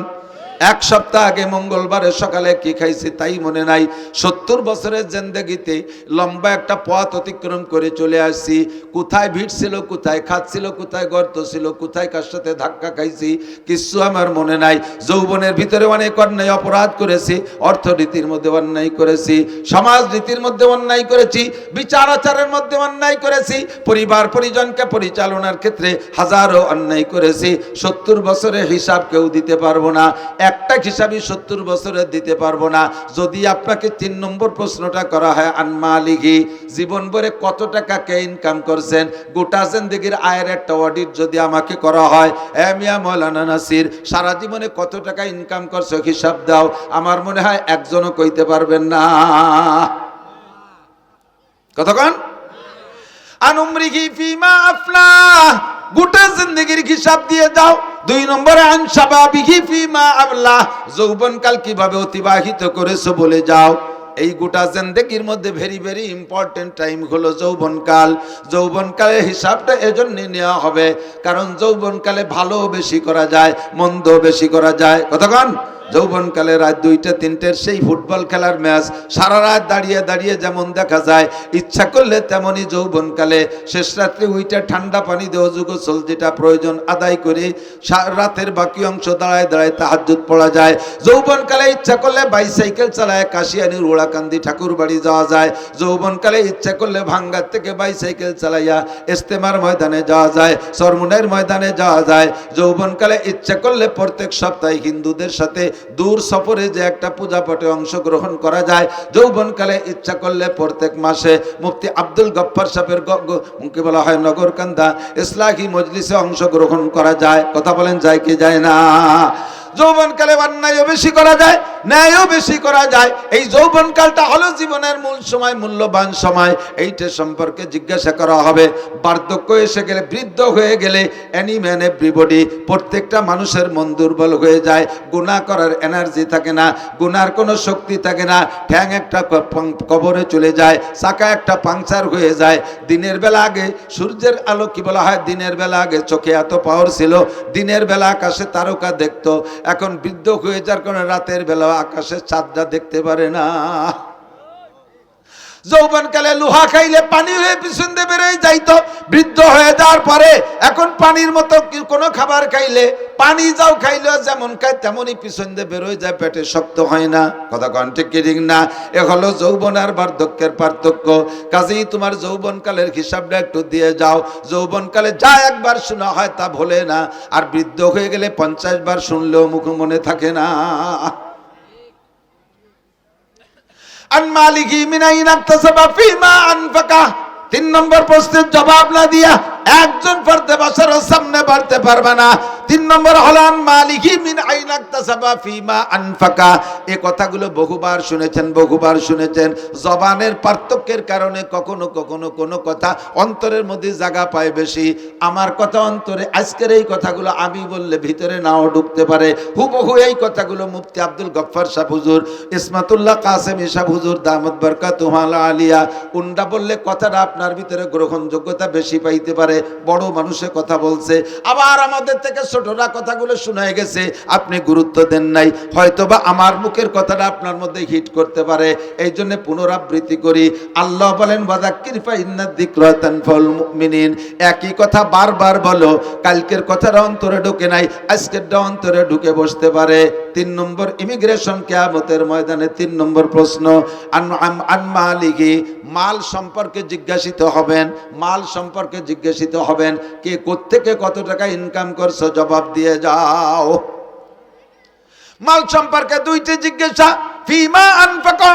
এক সপ্তাহ আগে মঙ্গলবারের সকালে কি খাইছি তাই মনে নাই। 70 বছরের জিন্দেগিতে লম্বা একটা পথ অতিক্রম করে চলে আসছি। কোথায় ভিড় ছিল, কোথায় খাচ্ছিল, কোথায় গর্ত ছিল, কোথায় কার সাথে ধাক্কা খাইছি, কিছু আমার মনে নাই। যৌবনের ভিতরে অনেক অন্যায় অপরাধ করেছি, অর্থনীতির মধ্যে অন্যায় করেছি, সমাজ নীতির মধ্যে অন্যায় করেছি, বিচার আচারের মধ্যে অন্যায় করেছি, পরিবার পরিজনকে পরিচালনার ক্ষেত্রে হাজারো অন্যায় করেছি। 70 বছরের হিসাব কেউ দিতে পারবো না, একটা হিসাবই 70 বছরের দিতে পারবো না। যদি আপনাকে 3 নম্বর প্রশ্নটা করা হয়, আনমালিগি, জীবন ভরে কত টাকা কে ইনকাম করছেন, গোটা জিন্দেগির আয়ের একটা অডিট যদি আমাকে করা হয়, মিয়া মৌলানা নাসির সারা জীবনে কত টাকা ইনকাম করছো হিসাব দাও, আমার মনে হয় একজনও কইতে পারবেন না। কতক্ষণ? আনুমরিগি ফিমা আফনা, গোটা জিন্দেগির হিসাব দিয়ে দাও। 2 নম্বরে আনশাবাবিহি ফিমা আবলা, যৌবনকাল কিভাবে অতিবাহিত করেছো বলে যাও। এই গোটা জিন্দেগির মধ্যে ভেরি ভেরি ইম্পর্টেন্ট টাইম হলো যৌবনকাল। যৌবনকালের হিসাবটা এজন্য নেওয়া হবে কারণ যৌবনকালে ভালো বেশি করা যায়, মন্দ বেশি করা যায়। কতক্ষণ? যৌবনকালে রাত 2টা 3টের সেই ফুটবল খেলার ম্যাচ সারা রাত দাঁড়িয়ে দাঁড়িয়ে যেমন দেখা যায়, ইচ্ছা করলে তেমনই যৌবনকালে শেষ রাত্রে উইটা ঠান্ডা পানি দেওয়া গোসল যেটা প্রয়োজন আদায় করে রাতের বাকি অংশ দাঁড়ায় দাঁড়ায় তাহাজ্জুদ পড়া যায়। যৌবনকালে ইচ্ছা করলে বাইসাইকেল চালায় কাশিয়ানির ওড়াকান্দি ঠাকুর বাড়ি যাওয়া যায়। যৌবনকালে ইচ্ছা করলে ভাঙ্গার থেকে বাইসাইকেল চালাইয়া ইস্তেমার ময়দানে যাওয়া যায়, সরমুনের ময়দানে যাওয়া যায়। যৌবনকালে ইচ্ছা করলে প্রত্যেক সপ্তাহে হিন্দুদের সাথে দূর সফরে যে একটা পূজা পাঠে অংশগ্রহণ করা যায়। যৌবনকালে ইচ্ছা করলে প্রত্যেক মাসে মুফতি আব্দুল গফফার সাহেবের মুখে বলা হয় নগরকান্দা ইসলাহি মজলিসে অংশগ্রহণ করা যায়। কথা বলেন, যায় কি যায় না? যৌবনকালে অন্যায়ও বেশি করা যায়, ন্যায়ও বেশি করা যায়। এই যৌবনকালটা হলো জীবনের মূল সময়, মূল্যবান সময়। এইটা সম্পর্কে জিজ্ঞাসা করা হবে। বার্ধক্য এসে গেলে, বৃদ্ধ হয়ে গেলে, এনি ম্যান এভরিবডি, প্রত্যেকটা মানুষের মন দুর্বল হয়ে যায়, গুনাহ করার এনার্জি থাকে না, গুনার কোনো শক্তি থাকে না, ঠ্যাং একটা কবরে চলে যায়, চাকা একটা পাংচার হয়ে যায়। দিনের বেলা আগে সূর্যের আলো কি বলা হয়, দিনের বেলা আগে চোখে এত পাওয়ার ছিল, দিনের বেলা আকাশে তারকা দেখতো। এখন বৃদ্ধ হয়ে যাওয়ার কারণে রাতের বেলা আকাশে চাঁদটা দেখতে পারে না। যৌবনকালে লোহা খাইলে পানি হয়ে পিছন দিয়ে বেরোয় যাইতো, বৃদ্ধ হয়ে যাওয়ার পরে এখন পানির মতো কোনো খাবার খাইলে, পানি যাও খাইলেও যেমন খায় তেমনই পিছন দিয়ে বেরোয় যায়, পেটে শক্ত হয় না। কথা কন ঠিক কি ঠিক না? এ হলো যৌবন আর বার্ধক্যের পার্থক্য। কাজেই তোমার যৌবনকালের হিসাবটা একটু দিয়ে যাও। যৌবনকালে যা একবার শোনা হয় তা ভোলে না, আর বৃদ্ধ হয়ে গেলে 50 বার শুনলেও মুখ মনে থাকে না। আনমালিহি মিন আইনা ইকতাসাবা ফিমা আনফাকা, 3 নম্বর প্রশ্নের জবাব না দিয়া একজন পড়তে বছরের সামনে বাড়তে পারবে না। 3 নম্বর হলো আনমালিহি মিন আইনা ইকতাসাবা ফিমা আনফাকা। এই কথাগুলো বহুবার শুনেছেন, বহুবার শুনেছেন। জবানের পার্থক্যের কারণে কখনো কখনো কোনো কথা অন্তরের মধ্যে জায়গা পায় বেশি। আমার কথা অন্তরে, আজকের এই কথাগুলো আমি বললে ভিতরে নাও ঢুকতে পারে। হুবহু এই কথাগুলো মুফতি আব্দুল গফফার সাহেব হুজুর, ইসমাতুল্লাহ কাসেম সাহেব হুজুর দামাত বরকাতুহু আলিয়া, উন্ডা বললে কথাটা আপনার ভিতরে গ্রহণযোগ্যতা বেশি পাইতে পারে। বড় মানুষে কথা বলছে। আবার আমাদের থেকে ছোট ছোটরা কথাগুলো শোনায় গেছে, আপনি গুরুত্ব দেন নাই, হয়তোবা আমার মুখের কথাটা আপনার মধ্যে হিট করতে পারে, এই জন্য পুনরাবৃত্তি করি। আল্লাহ বলেন ওয়াযাক্কির ফাইন্না যিকরা তানফাউল মুমিনিন, একই কথা বারবার বলো। কালকের কথাটা অন্তরে ঢুকে নাই, আজকেরটা অন্তরে ঢুকে বসতে পারে। 3 নম্বর ইমিগ্রেশন কিয়ামতের ময়দানে 3 নম্বর প্রশ্ন, আন মালিহি, মাল সম্পর্কে জিজ্ঞাসিত হবেন, মাল সম্পর্কে জিজ্ঞাসিত হবেন। কে কোত্থেকে কত টাকা ইনকাম করছো, জবাব দিয়ে যাও। মাল সম্পর্কে 2টি জিজ্ঞাসা, ফিমা আনফাকা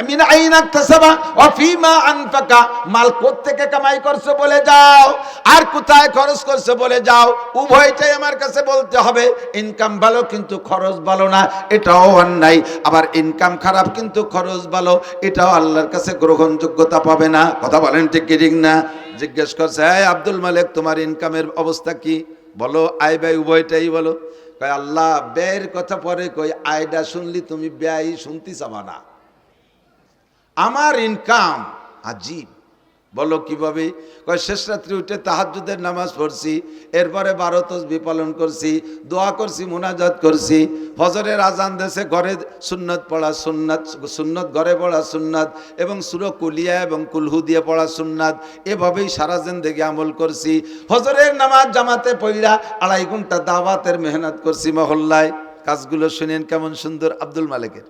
মিন আইনা ইকতাসাবা ওয়া ফিমা আনফাকা, মাল কোত্থেকে কামাই করছো বলে যাও, আর কোথায় খরচ করছো বলে যাও। উভয়টাই আমার কাছে বলতে হবে। ইনকাম ভালো কিন্তু খরচ ভালো না, এটাও অন্যায়। আবার ইনকাম খারাপ কিন্তু খরচ ভালো, এটাও আল্লাহর কাছে গ্রহণযোগ্যতা পাবে না। কথা বলেন ঠিক কি ঠিক না? জিজ্ঞেস করছে, এই আব্দুল মালিক, তোমার ইনকামের অবস্থা কি বলো, আয় ব্যয় উভয়টাই বলো। কয় আল্লাহ, ব্যয়ের কথা পরে কই, আয়টা শুনলি তুমি ব্যয় শুনতে চাবা না। আমার ইনকাম আজীব। বলো কিভাবে? কয় শেষ রাত্রি উঠে তাহাজ্জুদের নামাজ পড়ছি, এরপরে 12 তাসবিহ পালন করছি, দোয়া করছি, মুনাজাত করছি, ফজরের আজান দেশে ঘরে সুন্নত পড়া সুন্নাত, সুন্নত ঘরে পড়া সুন্নাত, এবং সূরা কুলিয়া এবং কুলহু দিয়ে পড়া সুন্নাত, এভাবেই সারা জিন্দেগি আমল করছি। ফজরের নামাজ জামাতে পড়া 2.5 ঘন্টা দাওয়াতের মেহনত করছি মহল্লায়। কাজগুলো শুনেন কেমন সুন্দর আব্দুল মালিকের।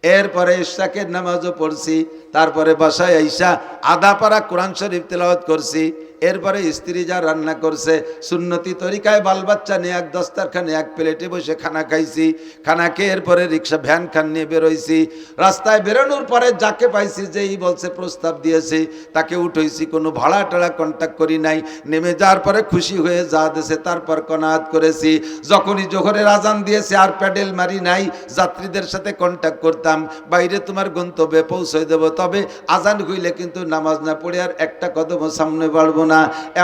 এরপরে ইশরাকের নামাজও পড়ছি, তারপরে বাসায় আইসা আধা পারা কোরআন শরীফ তেলাওয়াত করছি। এরপরে স্ত্রী যা রান্না করছে সুন্নতি তরিকায়, বাল বাচ্চা নিয়ে এক দস্তারখানে এক প্লেটে বসে খানা খাইছি। খানা খেয়ে এরপরে রিক্সা ভ্যান খান নিয়ে বেরোইছি। রাস্তায় বেরোনোর পরে যাকে পাইছি, যেই বলছে প্রস্তাব দিয়েছে তাকে উঠেছি, কোনো ভাড়া টাড়া কন্ট্যাক্ট করি নাই। নেমে যাওয়ার পরে খুশি হয়ে যা দেশে তারপর কনাত করেছি। যখনই জোহরের আজান দিয়েছে আর প্যাডেল মারি নাই, যাত্রীদের সাথে কন্ট্যাক্ট করতাম, বাইরে তোমার গন্তব্যে পৌঁছে দেবো, তবে আজান হইলে কিন্তু নামাজ না পড়ে আর একটা কদম সামনে বাড়বো না।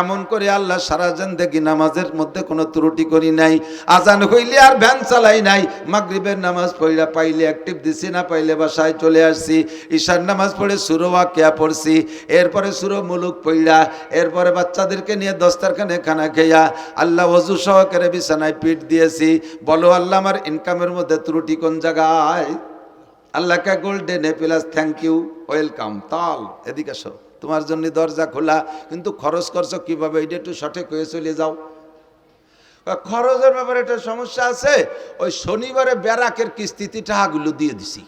এমন করে আল্লাহ সারা জিন্দেগি নামাজের মধ্যে কোনো ত্রুটি করি নাই। আজান হইলে আর ভ্যান চালাই নাই। মাগরিবের নামাজ পড়া পাইলে অ্যাক্টিভ দিছি, না পাইলে বাসায় চলে আসছি। ঈশার নামাজ পড়ে সূরা ওয়াকিয়া পড়ছি, এরপরে সূরা মুলুক পড়া, এরপরে বাচ্চাদেরকে নিয়ে দস্তারখানে খানা খেয়া আল্লাহ ওযু সহকারে বিছানায় পিঠ দিয়েছি। বলো আল্লাহ, আমার ইনকামের মধ্যে ত্রুটি কোন জায়গায়? আল্লাহকে golden A plus thank you, welcome. তাল এদিকে আসো, তোমার জন্য দরজা খোলা, কিন্তু খরচ করছো কিভাবে এটা একটু সঠিক হয়ে চলে যাও। খরচের ব্যাপারে একটা সমস্যা আছে, ওই শনিবারে ব্যারাকের কিস্তিতে টাকাগুলো দিয়ে দিছি।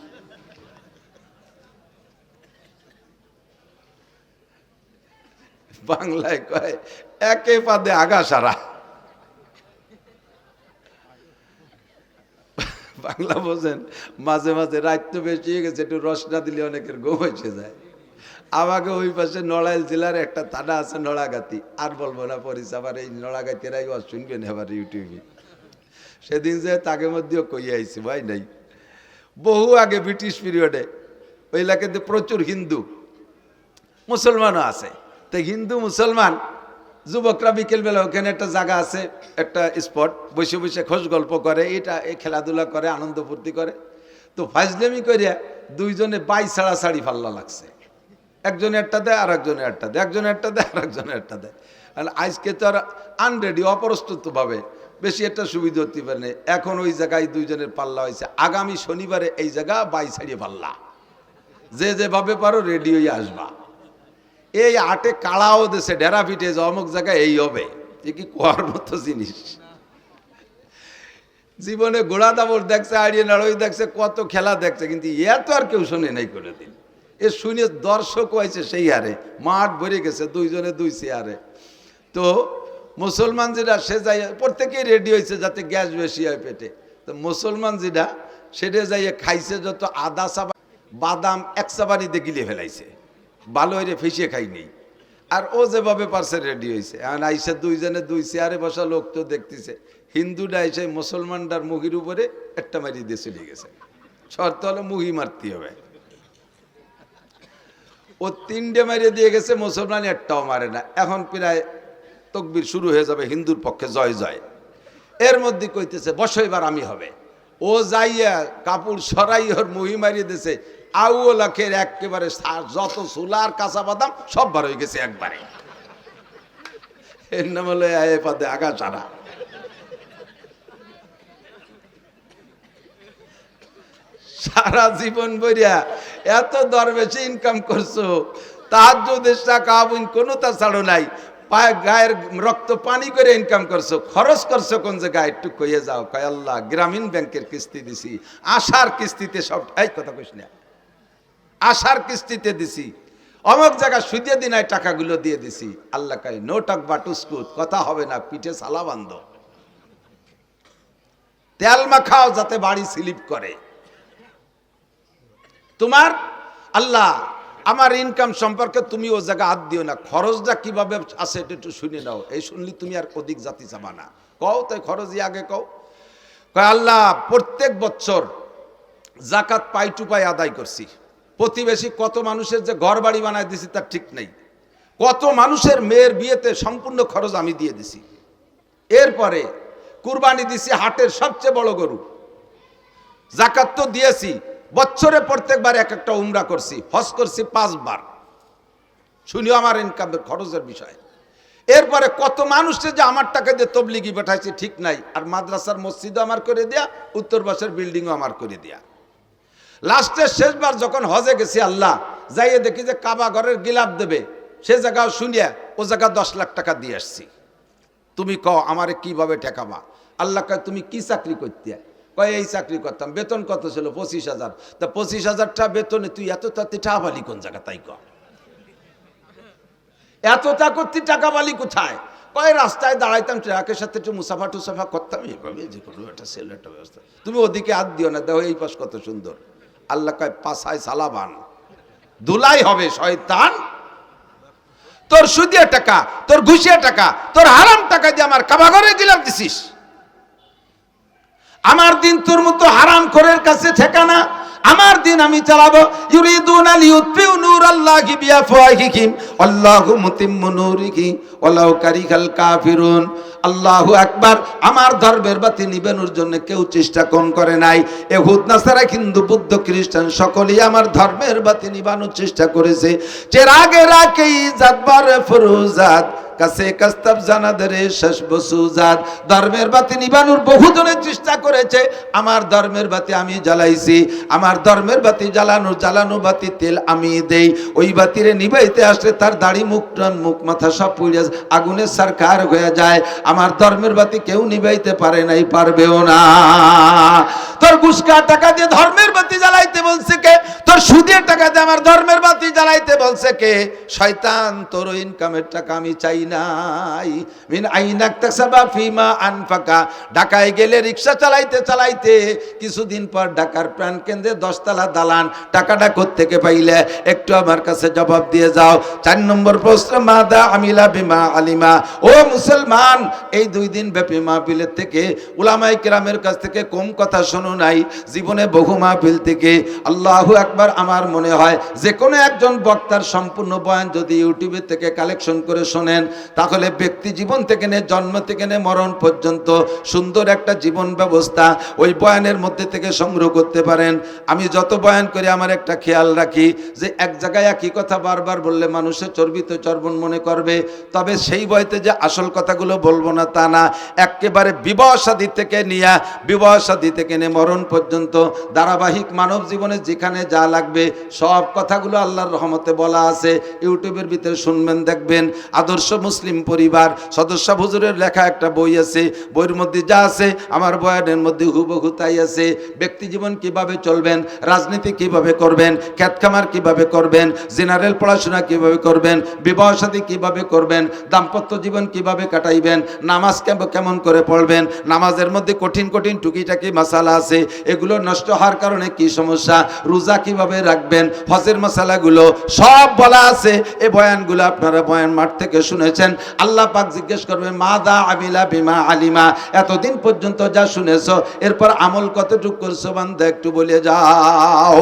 বাংলায় কয় একে পাদে আগা সারা। বাংলা বোঝেন? মাঝে মাঝে রাত তো বেশি হয়ে গেছে, একটু রস না দিলে অনেকের ঘুম এসে যায়। আমাকে ওই পাশে নড়াইল জেলার একটা থানা আছে নড়াগাতি, আর বলবো না পরিচয়, আবার এই নড়াগাতিরাই শুনবেন এবার ইউটিউবে। সেদিন যে তাকে মধ্যেও কই আইছি ভাই নাই, বহু আগে ব্রিটিশ পিরিয়ডে ওই এলাকাতে প্রচুর হিন্দু মুসলমানও আছে। তো হিন্দু মুসলমান যুবকরা বিকেলবেলা ওখানে একটা জায়গা আছে, একটা স্পট, বসে বসে খোঁজ গল্প করে, এটা এই খেলাধুলা করে, আনন্দ ফুর্তি করে। তো ফাজলামি করিয়া দুইজনে বাই ছাড়া ছাড়ি ফাল্লা লাগছে। একজনে একটা দেয় আর একজনে একটা দেয়, একজনে একটা দেয় আর একজনে একটা দেয়। আর আজকে তো আর আনরেডি, অপ্রস্তুতভাবে বেশি একটা সুবিধা হতে পারে না। এখন ওই জায়গায় দুইজনের পাল্লা হয়েছে, আগামী শনিবারে এই জায়গা বাই ছাড়িয়ে পাল্লা, যে যেভাবে পারো রেডি হয়ে আসবা। এই আটে কাড়াও দেশে ডেরা পিটে যে অমুক জায়গায় এই হবে, এ কি কোয়ার মতো জিনিস। জীবনে ঘোড়া দাবড় দেখছে, আড়িয়ে নাড়ই দেখছে, কত খেলা দেখছে, কিন্তু এত আর কেউ শোনে নাই কোনোদিন। এ শুনে দর্শক হয়েছে সেই হারে, মাঠ ভরে গেছে, দুইজনে দুই চেয়ারে। তো মুসলমান যেটা সে যাই প্রত্যেকেই রেডি হয়েছে যাতে গ্যাস বেশি হয় পেটে। তো মুসলমান যেটা সেটা যাইয়ে খাইছে যত আদা চাবা, বাদাম এক চাবানিতে গিলে ফেলাইছে, ভালো হয়ে ফেসিয়ে খাই নেই। আর ও যেভাবে পারছে রেডি হয়েছে। এখন আইসে দুইজনে দুই চেয়ারে বসা লোক তো দেখতেছে, হিন্দুটা এসে মুসলমানটার মুহির উপরে একটা মারি দিয়ে চলে গেছে। শর্ত হলো মুহি মারতে হবে। ও 3টে মারিয়ে দিয়ে গেছে, মুসলমান একটাও মারে না। এখন প্রায় তকবির শুরু হয়ে যাবে, হিন্দুর পক্ষে জয় জয়। এর মধ্যে কইতেছে বসো এবার আমি হবে। ও যাইয়া কাপড় সরাই ওর মুহি মারিয়ে দিয়েছে। আউ লাখের একেবারে যত সুলার কাঁচা বাদাম সব বার হয়ে গেছে একবারে। এর নাম হলো আয়ে পদে আগা ছাড়া। সারা জীবন বইরা এত দরবেশে ইনকাম করছো, তাহাজ্জুদের টাকা আবুন কোনো তা ছাড়ো নাই, পায়ে গায়ের রক্ত পানি করে ইনকাম করছো, খরচ করছো কোন জায়গায় একটু কইয়ে যাও। কয় আল্লাহ গ্রামীণ ব্যাংকের কিস্তি দিছি, আশার কিস্তিতে সব, এই কথা কইস না, আশার কিস্তিতে দিছি, অমুক জায়গা সুদে দিনায় টাকাগুলো দিয়ে দিছি। আল্লাহ কয় নো টক বাটুস্কুত, কথা হবে না, পিঠে সালা বান্ধ, তেল মাখাও যাতে বাড়ি স্লিপ করে। তোমার আল্লাহ আমার ইনকাম সম্পর্কে তুমি ও জায়গা হাত দিও না, খরচটা কিভাবে আছে এটা একটু শুনে নাও। এই শুনলি তুমি আর অধিক জাতি চাবা না। কও তাই খরচই আগে কও। কয় আল্লাহ প্রত্যেক বছর জাকাত পাই টু পাই আদায় করছি, প্রতিবেশী কত মানুষের যে ঘর বাড়ি বানায় দিছি তার ঠিক নেই, কত মানুষের মেয়ের বিয়েতে সম্পূর্ণ খরচ আমি দিয়ে দিছি। এরপরে কুরবানি দিছি হাটের সবচেয়ে বড় গরু, জাকাত তো দিয়েছি, বছরে প্রত্যেকবার এক একটা উমরা করছি, হজ করছি 5 বার। শুনিও আমার ইনকামের খরচের বিষয়। এরপরে কত মানুষে যে আমার টাকা দিয়ে তবলিগি পাঠাইছি ঠিক নাই, আর মাদ্রাসার মসজিদও আমার করে দেয়া, উত্তর পাশের বিল্ডিংও আমার করে দেয়া। লাস্টের শেষবার যখন হজে গেছি আল্লাহ, যাইয়ে দেখি যে কাবা ঘরের গিলাপ দেবে, সে জায়গাও শুনিয়া ও জায়গা 10 লাখ টাকা দিয়ে আসছি। তুমি কও আমারে কিভাবে ঠেকাবা? আল্লাহ কয় তুমি কি চাকরি করতে? কয় এই চাকরি করতাম। বেতন কত ছিল? 25,000। তা 25,000 বেতনে তুই এত তাতে টাকা বালি কোন জায়গা? তাই কয় এতটা করতে টাকা বালি কোথায়? কয় রাস্তায় দাঁড়াইতাম, ট্রাকের সাথে একটু মুসাফা টুসাফা করতাম, এইভাবে যে কোনো একটা সেল একটা ব্যবস্থা। তুমি ওদিকে হাত দিও না, দেখো এই পাশ কত সুন্দর। আল্লাহ কয় পাছায় সালাবান, ধুলাই হবে শয়তান। তোর সুদিয়া টাকা, তোর ঘুষিয়া টাকা, তোর হারাম টাকা দিয়ে আমার কাবা ঘরে গিলাপ দিছিস। আমার দিন তোর মতো হারাম খোরের কাছে ঠিকানা। আমার দিন আমি চালাবো। ইউরিদুনা লিউতফিউ নূরাল্লাহি বিআফওয়াহিহিম আল্লাহু মুতিম্মু নূরিহি ওয়ালাউ কারিহাল কাফিরুন। আল্লাহু আকবার। আমার ধর্মের বাতি নিবানোর জন্য কেউ চেষ্টা কম করে নাই। ইহুদ নাসারা হিন্দু বৌদ্ধ খ্রিস্টান সকলেই আমার ধর্মের বাতি নিবানোর চেষ্টা করেছে। চেরাগে রাখেই জাতবার ফরুজাত কাছে কাস্তাব জানাদের শেষ বসুজাত। ধর্মের বাতি নিবানোর বহুজনের চেষ্টা করেছে, আমার ধর্মের বাতি আমি জ্বালাইছি। আমার ধর্মের বাতি জ্বালানো বাতি তেল আমি দেই। ওই বাতিরে নিবাইতে আসলে তার দাড়ি মুখ মাথা সব পুড়ে আগুনের সারকার হয়ে যায়। আমার ধর্মের বাতি কেউ নিবাইতে পারে নাই, পারবেও না। তোর ঘুষকা টাকা দিয়ে ধর্মের বাতি জ্বালাইতে বলছে কে? তোর সুদের টাকা দিয়ে আমার ধর্মের বাতি জ্বালাইতে বলছে কে? শয়তান। তোর ইনকামের টাকা আমি চাই নাই। মিন আইনাকতাসাবা ফিমা আনফাকা। ঢাকায় গেলে রিকশা চালাইতে চালাইতে কিছুদিন পর ঢাকার প্রাণ কেন্দ্রে 10 তলা দালান। টাকাটা কোত্থেকে পাইলে একটু আমার কাছে জবাব দিয়ে যাও। 4 নম্বর প্রশ্ন, মাদা আমিলা বিমা আলিমা। ও মুসলমান, এই 2 দিন ব্যাপী মাহফিলের থেকে উলামায়ে কেরামের কাছ থেকে কম কথা শোনো নাই। জীবনে বহু মাহফিল থেকে আল্লাহু আকবার। আমার মনে হয় যে কোনো একজন বক্তার সম্পূর্ণ বয়ান যদি ইউটিউবে থেকে কালেকশন করে শোনেন, তাহলে ব্যক্তি জীবন থেকে নে জন্ম থেকে নে মরণ পর্যন্ত সুন্দর একটা জীবন ব্যবস্থা ওই বয়ানের মধ্যে থেকে সংগ্রহ করতে পারেন। আমি যত বয়ান করি আমার একটা খেয়াল রাখি যে এক জায়গায় একই কথা বারবার বললে মানুষের চর্বিত চর্বণ মনে করবে। তবে সেই বইতে যে আসল কথাগুলো বলবো না তা না, একেবারে বিবাহ শাদী থেকে নিয়ে মরণ পর্যন্ত ধারাবাহিক মানব জীবনে যেখানে যা লাগবে সব কথাগুলো আল্লাহর রহমতে বলা আছে। ইউটিউবের ভিতরে শুনবেন, দেখবেন। আদর্শ মুসলিম পরিবার সদস্য হুজুরের লেখা একটা বই আছে, বইয়ের মধ্যে যা আছে আমার বয়ানের মধ্যে হুবহু তাই আছে। ব্যক্তি জীবন কিভাবে চলবেন, রাজনীতি কিভাবে করবেন, খেত খামার কিভাবে করবেন, জেনারেল পড়াশোনা কিভাবে করবেন, বিবাহ শাদী কিভাবে করবেন, দাম্পত্য জীবন কিভাবে কাটাইবেন, নামাজ কেমন করে পড়বেন, নামাজের মধ্যে কঠিন কঠিন টুকিটাকি মাসালা আছে, এগুলো নষ্ট হওয়ার কারণে কি সমস্যা, রোজা কিভাবে রাখবেন, হজের মশালাগুলো সব বলা আছে। এই বয়ানগুলো আপনারা বয়ান মাঠ থেকে শুনেছেন। আল্লাহ পাক জিজ্ঞেস করবে মাদা আমিলা বিমা আলিমা। এতদিন পর্যন্ত যা শুনেছো এরপর আমল কতটুকু করছো বান্দা একটু বলে যাও।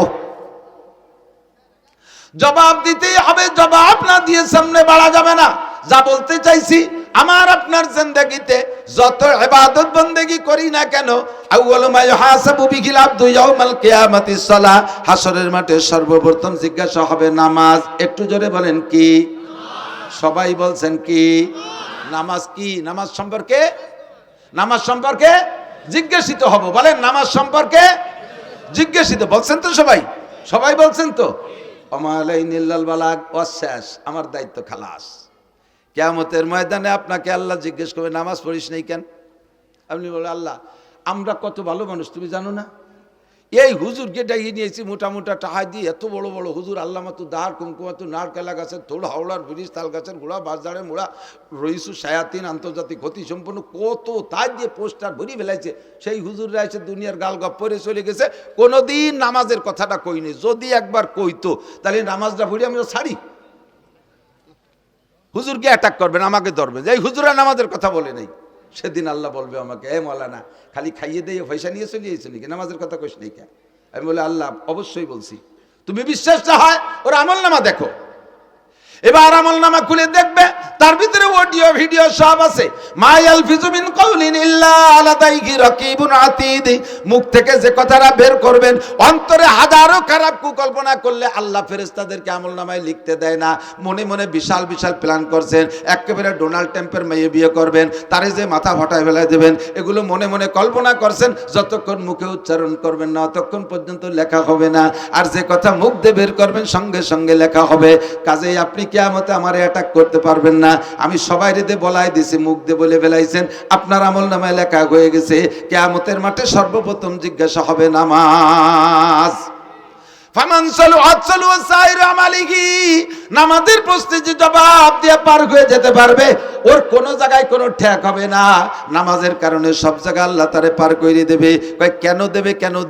জবাব দিতেই হবে, জবাব না দিয়ে সামনে বাড়া যাবে না। যা বলতে চাইছি, আমার আপনার জিন্দেগিতে যত ইবাদত বন্দেগি করি না কেন, আউয়ালু মা ইউহাসাবু বিহিল আবদু ইয়াউমাল কিয়ামাতিস সালাহ। হাসরের মাঠে সর্বপ্রথম জিজ্ঞাসা হবে নামাজ। একটু জোরে বলেন কি? সবাই বলছেন কি? নামাজ কি? নামাজ সম্পর্কে জিজ্ঞাসিত হব। বলেন নামাজ সম্পর্কে জিজ্ঞাসিত। বলছেন তো সবাই বলছেন তো? আমালাইনিল্লাল বালাগ, শেষ, আমার দায়িত্ব খালাস। কিয়ামতের ময়দানে আপনাকে আল্লাহ জিজ্ঞেস করবে নামাজ পড়িস নাই কেন? আপনি বলেন আল্লাহ আমরা কত ভালো মানুষ তুমি জানো না? এই হুজুরকে ডাকিয়ে নিয়েছি মোটা টাকা দিয়ে, এত বড় বড় হুজুর, আল্লাহ মাতু দাহার কুমকুমাতু নারকেলা গাছের থোড়, হাওড়ার ব্রিজ, তাল গাছের গোড়া, বাজারে মোড়া, রইসু সায়াতিন, আন্তর্জাতিক ক্ষতি সম্পন্ন কত তাই দিয়ে পোস্টার ভরি ফেলাইছে। সেই হুজুররা এসে দুনিয়ার গাল গপ পরে চলে গেছে, কোনোদিন নামাজের কথাটা কইনি। যদি একবার কইতো তাহলে নামাজটা ভরি আমরা ছাড়ি। হুজুরকে অ্যাটাক করবেন, আমাকে ধরবেন, এই হুজুরা নামাজের কথা বলে নেই। সেদিন আল্লাহ বলবে আমাকে, এ মৌলানা খালি খাইয়ে দিয়ে পয়সা নিয়ে চলে এসেছো নাকি, নামাজের কথা কইস নাই কেন? আমি বলে আল্লাহ অবশ্যই বলছি। তুমি বিশ্বাস না হয় ওর আমল নামা দেখো। এবার আমল নামা খুলে দেখবে, তার ভিতরে অডিও ভিডিও সব আছে। মা ইয়ালফিজু মিন কাউলিন ইল্লা লাদাইহি রাকিবুন আতীদ। মুখ থেকে যে কথাটা বের করবেন, অন্তরে হাজারো খারাপ কুকল্পনা করলে আল্লাহ ফেরেশতাদেরকে আমল নামায় লিখতে দেয় না। মনে মনে বিশাল বিশাল প্ল্যান করছেন, একেবারে ডোনাল্ড ট্রাম্পের মেয়ে বিয়ে করবেন, তারে যে মাথা ফাটায় ফেলে দেবেন, এগুলো মনে মনে কল্পনা করছেন। যতক্ষণ মুখে উচ্চারণ করবেন না ততক্ষণ পর্যন্ত লেখা হবে না। আর যে কথা মুখ দিয়ে বের করবেন সঙ্গে সঙ্গে লেখা হবে। কাজেই আপনি কিয়ামতে আমারে অ্যাটাক করতে পারবেন না। আমি সবাই রিদে বলাই দিছি, মুখ দিয়ে বলে ফেলাইছেন, আপনার আমল নামায় লেখা হয়ে গেছে। কিয়ামতের মাঠে সর্বপ্রথম জিজ্ঞাসা হবে নামাজ। নামাজের প্রশ্নে যে জবাব দিয়ে পার হয়ে যেতে পারবে, ওর কোন জায়গায় কোনো ঠেক হবে না। নামাজের কারণে সব জায়গা আল্লাহ তারে পার করে দেবে। কেন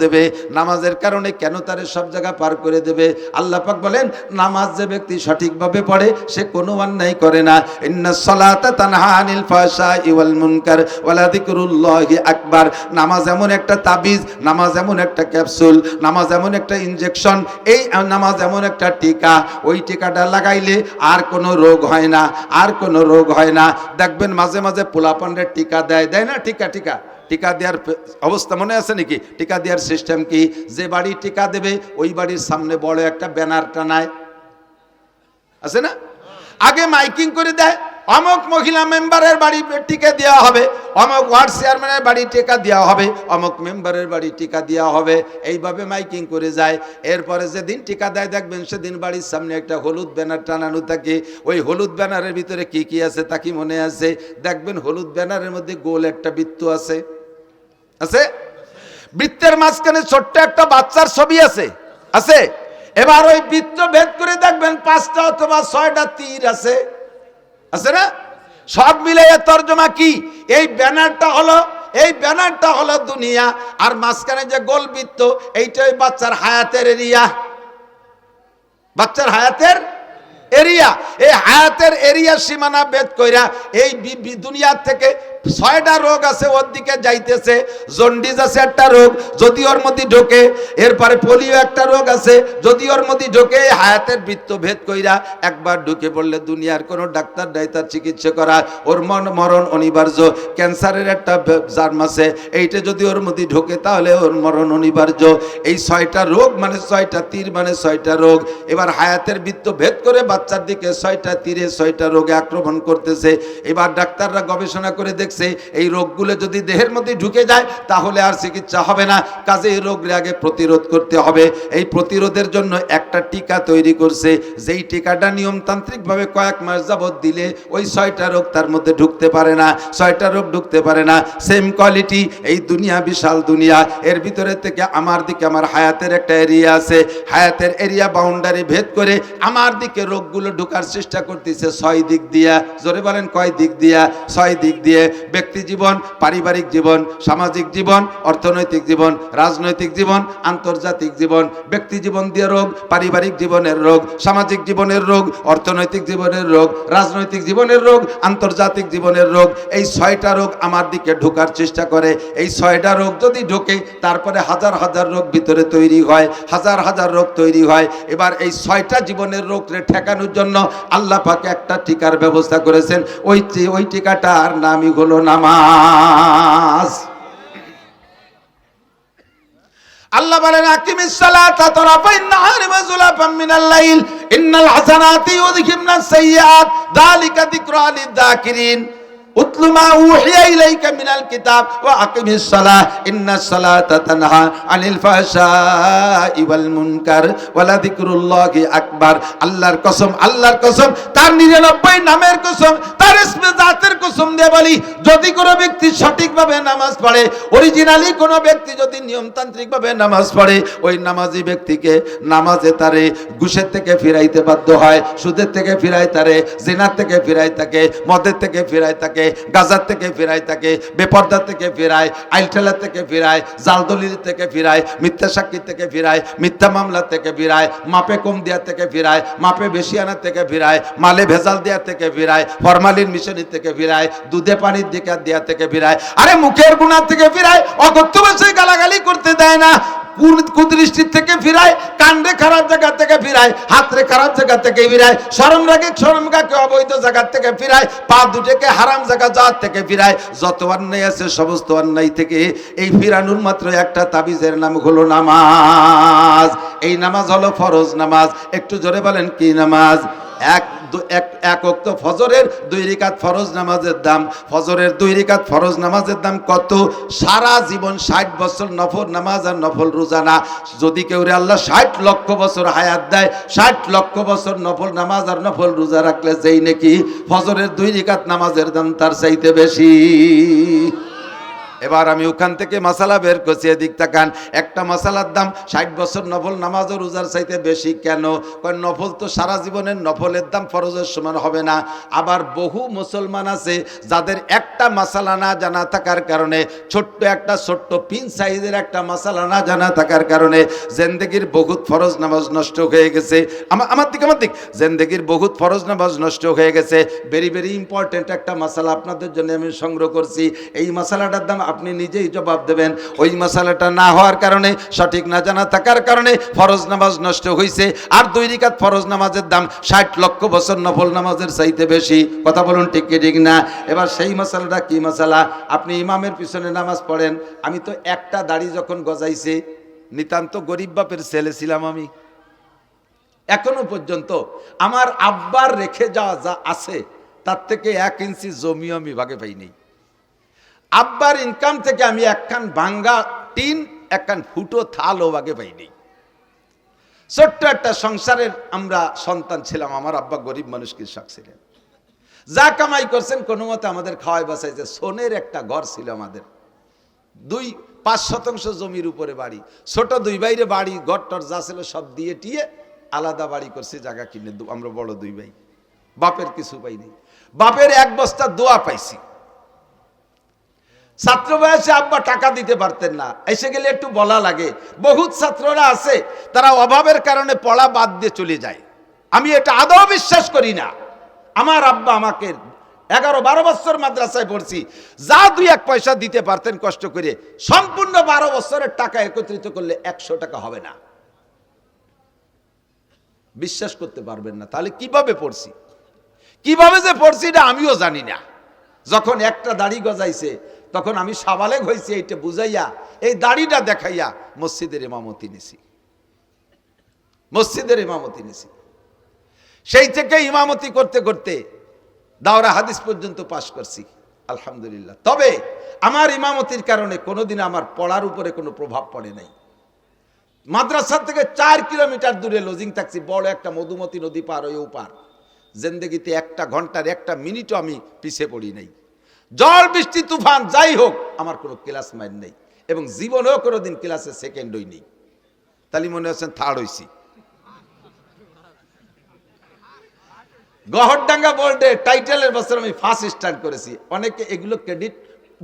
দেবে? নামাজের কারণে কেন তারে সব জায়গা পার করে দেবে? আল্লাহ পাক বলেন, নামাজ যে ব্যক্তি সঠিকভাবে পড়ে সে কোনো অন্যায় করে না। ইন্নাস সালাতা তানহা আনিল ফাহশাই ওয়াল মুনকার ওয়ালা যিকরুল্লাহি আকবার। নামাজ এমন একটা তাবিজ, নামাজ এমন একটা ক্যাপসুল, নামাজ এমন একটা ইনজেকশন, এই নামাজ এমন একটা টিকা, ওই টিকাটা লাগাইলে আর কোনো রোগ হয় না, দেখবেন মাঝে মাঝে পোলাপানরে টিকা দেয় না? টিকা দেওয়ার অবস্থা মনে আছে নাকি? টিকা দেওয়ার সিস্টেম কি? যে বাড়ি টিকা দেবে ওই বাড়ির সামনে বড় একটা ব্যানার টানায়, আছে না? আগে মাইকিং করে দেয়, অমুক মহিলা মেম্বারের বাড়ি টিকা দেওয়া হবে, অমুক ওয়ার্ড চেয়ারম্যানের বাড়ি টিকা দেওয়া হবে, অমুক মেম্বারের বাড়ি টিকা দেওয়া হবে। এইভাবে মাইকিং করে যায়। এরপরে যেদিন টিকা দেয় দেখবেন সেদিন বাড়ির সামনে একটা হলুদ ব্যানার টানানো থাকে। ওই হলুদ ব্যানারের ভিতরে কি আছে তা কি মনে আছে? দেখবেন হলুদ ব্যানারের মধ্যে গোল একটা বৃত্ত আছে। বৃত্তের মাঝখানে ছোট্ট একটা বাচ্চার ছবি আছে। এবার ওই বৃত্ত ভেদ করে দেখবেন 5টা অথবা 6টা তীর আছে না? সব মিলে এর তর্জমা কি? এই ব্যানারটা হলো দুনিয়া, আর মাঝখানে যে গোল বৃত্ত এইটাই বাচ্চার হায়াতের এরিয়া। এই হায়াতের এরিয়া সীমানা ভেদ কইরা এই দুনিয়ার থেকে 6টা রোগ আছে ওর দিকে যাইতেছে। জন্ডিস আছে একটা রোগ, যদি ওর মধ্যে ঢোকে। এরপরে পোলিও একটা রোগ আছে, যদি ওর মধ্যে ঢোকে। হায়াতের বৃত্ত ভেদ কইরা একবার ঢুকে পড়লে দুনিয়ার কোনো ডাক্তার তার চিকিৎসা করা, ওর মরণ অনিবার্য। ক্যান্সারের একটা জার্ম আছে, এইটা যদি ওর মধ্যে ঢোকে তাহলে ওর মরণ অনিবার্য। এই 6টা রোগ মানে 6টা তীর মানে 6টা রোগ। এবার হায়াতের বৃত্ত ভেদ করে বাচ্চার দিকে 6টা তীরে 6টা রোগে আক্রমণ করতেছে। এবার ডাক্তাররা গবেষণা করে দেখছে এই রোগগুলো যদি দেহের মধ্যে ঢুকে যায় তাহলে আর চিকিৎসা হবে না। কাজে এই রোগের আগে প্রতিরোধ করতে হবে। এই প্রতিরোধের জন্য একটা টিকা তৈরি করছে, যেই টিকাটা নিয়মতান্ত্রিকভাবে কয়েক মাস যাবত দিলে ওই 6টা রোগ তার মধ্যে ঢুকতে পারে না। সেম কোয়ালিটি এই দুনিয়া, বিশাল দুনিয়া, এর ভিতরে থেকে আমার দিকে আমার হায়াতের একটা এরিয়া আছে। হায়াতের এরিয়া বাউন্ডারি ভেদ করে আমার দিকে রোগগুলো ঢোকার চেষ্টা করতেছে 6 দিক দিয়া। জোরে বলেন কয় দিক দিয়া? 6 দিক দিয়ে। ব্যক্তি জীবন, পারিবারিক জীবন, সামাজিক জীবন, অর্থনৈতিক জীবন, রাজনৈতিক জীবন, আন্তর্জাতিক জীবন। ব্যক্তি জীবন দিয়ে রোগ, পারিবারিক জীবনের রোগ, সামাজিক জীবনের রোগ, অর্থনৈতিক জীবনের রোগ, রাজনৈতিক জীবনের রোগ, আন্তর্জাতিক জীবনের রোগ। এই 6টা রোগ আমার দিকে ঢোকার চেষ্টা করে। এই 6টা রোগ যদি ঢোকে তারপরে হাজার হাজার রোগ ভিতরে তৈরি হয়, হাজার রোগ তৈরি হয়। এবার এই 6টা জীবনের রোগকে ঠেকানোর জন্য আল্লাহ পাক একটা টিকার ব্যবস্থা করেছেন। ওই টিকাটার নামই হলো নামাজ। আল্লাহ বলেন, আকিমিস সালাতা তারাফাইন নাহারি ওয়া যুলাফাম মিনাল লাইল ইন্নাল হাসানাতি ইউযহিবনাস সাইয়্যাত যালিকা যিকরা লিয-যাকিরিন। উতলু মা উহিয়া ইলাইকা মিনাল কিতাব ওয়া আকিমিস সালাহ ইন্নাস সালাতা তানহা আনিল ফাহশাই ওয়াল মুনকার ওয়া লাযিকরুল্লাহি আকবার। আল্লাহর কসম, তার 99 নামের কসম, তার ইসমে জাতের কসম দিয়ে বলি, যদি কোনো ব্যক্তি সঠিকভাবে নামাজ পড়ে, অরিজিনালি কোনো ব্যক্তি যদি নিয়মতান্ত্রিকভাবে নামাজ পড়ে, ওই নামাজি ব্যক্তিকে নামাজে তারে ঘুষের থেকে ফিরাইতে বাধ্য হয়, সুদের থেকে ফিরাই তারে, জিনার থেকে ফিরাই তাকে, মদের থেকে ফিরাই তাকে, গাজার থেকে ফিরায় তাকে, বেপর্দা থেকে ফিরায়, আইলঠেলা থেকে ফিরায়, জালদলিল থেকে ফিরায়, মিথ্যা সাক্ষী থেকে ফিরায়, মিথ্যা মামলা থেকে ফিরায়, মাপে কম দেওয়া থেকে ফিরায়, মাপে বেশি আনা থেকে ফিরায়, মালে ভেজাল দেওয়া থেকে ফিরায়, ফরমালিন মিশনি থেকে ফিরায়, দুধে পানির দিকে দেওয়া থেকে ফিরায়, আরে মুখের গুণা থেকে ফিরায়, অকথ্য ভাষায় গালাগালি করতে দেয় না, কুদৃষ্টির থেকে ফিরায়, কাণ্ডে খারাপ জায়গা থেকে ফিরায়, হাতরে খারাপ জায়গা থেকে ফিরায়, শরম রাগে অবৈধ জায়গা থেকে ফিরায়, পা দুটোকে হারাম জায়গা যাওয়ার থেকে ফিরায়। যত অন্যায় আছে সমস্ত অন্যায় থেকে এই ফিরানোর মাত্র একটা তাবিজের নাম হলো নামাজ। এই নামাজ হলো ফরজ নামাজ। একটু জোরে বলেন কি নামাজ? এক ওয়াক্ত ফজরের 2 রাকাত ফরজ নামাজের দাম, ফজরের 2 রাকাত ফরজ নামাজের দাম কত? সারা জীবন 60 বছর নফল নামাজ আর নফল রোজা না। যদি কেউ রে আল্লাহ 60 লক্ষ বছর হায়াত দেয়, 60 লক্ষ বছর নফল নামাজ আর নফল রোজা রাখলে যেই নাকি ফজরের 2 রাকাত নামাজের দাম তার চাইতে বেশি। এবার আমি ওখান থেকে মশালা বের করছি, এদিক তাকান। একটা মশালার দাম 60 বছর নফল নামাজ ও রোজার চাইতে বেশি কেন? কারণ নফল তো সারা জীবনের নফলের দাম ফরজের সমান হবে না। আবার বহু মুসলমান আছে যাদের একটা মশালা না জানা থাকার কারণে, ছোট্ট পিন সাইজের একটা মশালা না জানা থাকার কারণে জিন্দেগির বহুত ফরজ নামাজ নষ্ট হয়ে গেছে। আমার দিক জিন্দেগির বহুত ফরজ নামাজ নষ্ট হয়ে গেছে। ভেরি ইম্পর্টেন্ট একটা মশালা আপনাদের জন্য আমি সংগ্রহ করছি। এই মশালাটার দাম আপনি নিজেই জবাব দেবেন। ওই মশালাটা না হওয়ার কারণে, সঠিক না জানা থাকার কারণে ফরজ নামাজ নষ্ট হয়েছে। আর 2 রাকাত ফরজ নামাজের দাম 60 লক্ষ বছর নফল নামাজের চাইতে বেশি। কথা বলুন ঠিক কি ঠিক না? এবার সেই মশালাটা কি মশালা? আপনি ইমামের পিছনে নামাজ পড়েন। আমি তো একটা দাড়ি যখন গজাইছে, নিতান্ত গরিব বাপের ছেলে ছিলাম আমি। এখনো পর্যন্ত আমার আব্বার রেখে যাওয়া যা আছে তার থেকে 1 ইঞ্চি জমিও আমি ভাগে পাইনি। আব্বার ইনকাম থেকে আমি একখান ভাঙ্গা টিন, একখান ফুটো থালও ভাগে পাইনি। ছোট্ট একটা সংসারের আমরা সন্তান ছিলাম। আমার আব্বা গরিব মানুষ কৃষক ছিলেন। যা কামাই করছেন কোনো মতে আমাদের খাওয়াই বাঁচাইছে। সোনের একটা ঘর ছিল আমাদের, 5 শতাংশ জমির উপরে বাড়ি, ছোট 2 ভাইরে বাড়ি, ঘরটর যা ছিল সব দিয়ে টিয়ে আলাদা বাড়ি করছি, জায়গা কিনে। আমরা বড় 2 ভাই, বাপের কিছু পাইনি। বাপের 1 বস্তা দোয়া পাইছি। ছাত্র বয়সে আব্বা টাকা দিতে পারতেন না, এসে গেলে একটু বলা লাগে। বহুত ছাত্ররা আছে তারা অভাবের কারণে পড়া বাদ দিয়ে চলে যায়। আমি এটা আদৌ বিশ্বাস করি না। আমার আব্বা আমাকে 11-12 বছর মাদ্রাসায় পড়ছি, যা 2-1 পয়সা দিতে পারতেন কষ্ট করে, সম্পূর্ণ 12 বছরের টাকা একত্রিত করলে 100 টাকা হবে না। বিশ্বাস করতে পারবেন না। তাহলে কিভাবে পড়ছি, কিভাবে যে পড়ছি এটা আমিও জানি না। যখন একটা দাড়ি গজাইছে তখন আমি সাবালেগ হয়েছি, এইটা বুঝাইয়া এই দাড়িটা দেখাইয়া মসজিদের ইমামতি নিছি। সেই থেকে ইমামতি করতে করতে দাওরা হাদিস পর্যন্ত পাশ করছি, আলহামদুলিল্লাহ। তবে আমার ইমামতির কারণে কোনোদিন আমার পড়ার উপরে কোনো প্রভাব পড়ে নাই। মাদ্রাসা থেকে 4 কিলোমিটার দূরে লজিং থাকছি, বড় একটা মধুমতি নদী পার হয়ে ওপার। জিন্দেগিতে 1 ঘন্টার 1 মিনিটও আমি পিছিয়ে পড়ি নাই। জল বৃষ্টি তুফান যাই হোক আমার কোনো ক্লাস মাইন নেই, এবং জীবনেও কোনোদিন ক্লাসে সেকেন্ড হই নেই। তাহলে মনে হচ্ছেন থার্ড হইছি। গহরডাঙ্গা বোর্ডে টাইটেলের বছর আমি ফার্স্ট স্টার্ট করেছি। অনেকে এগুলো ক্রেডিট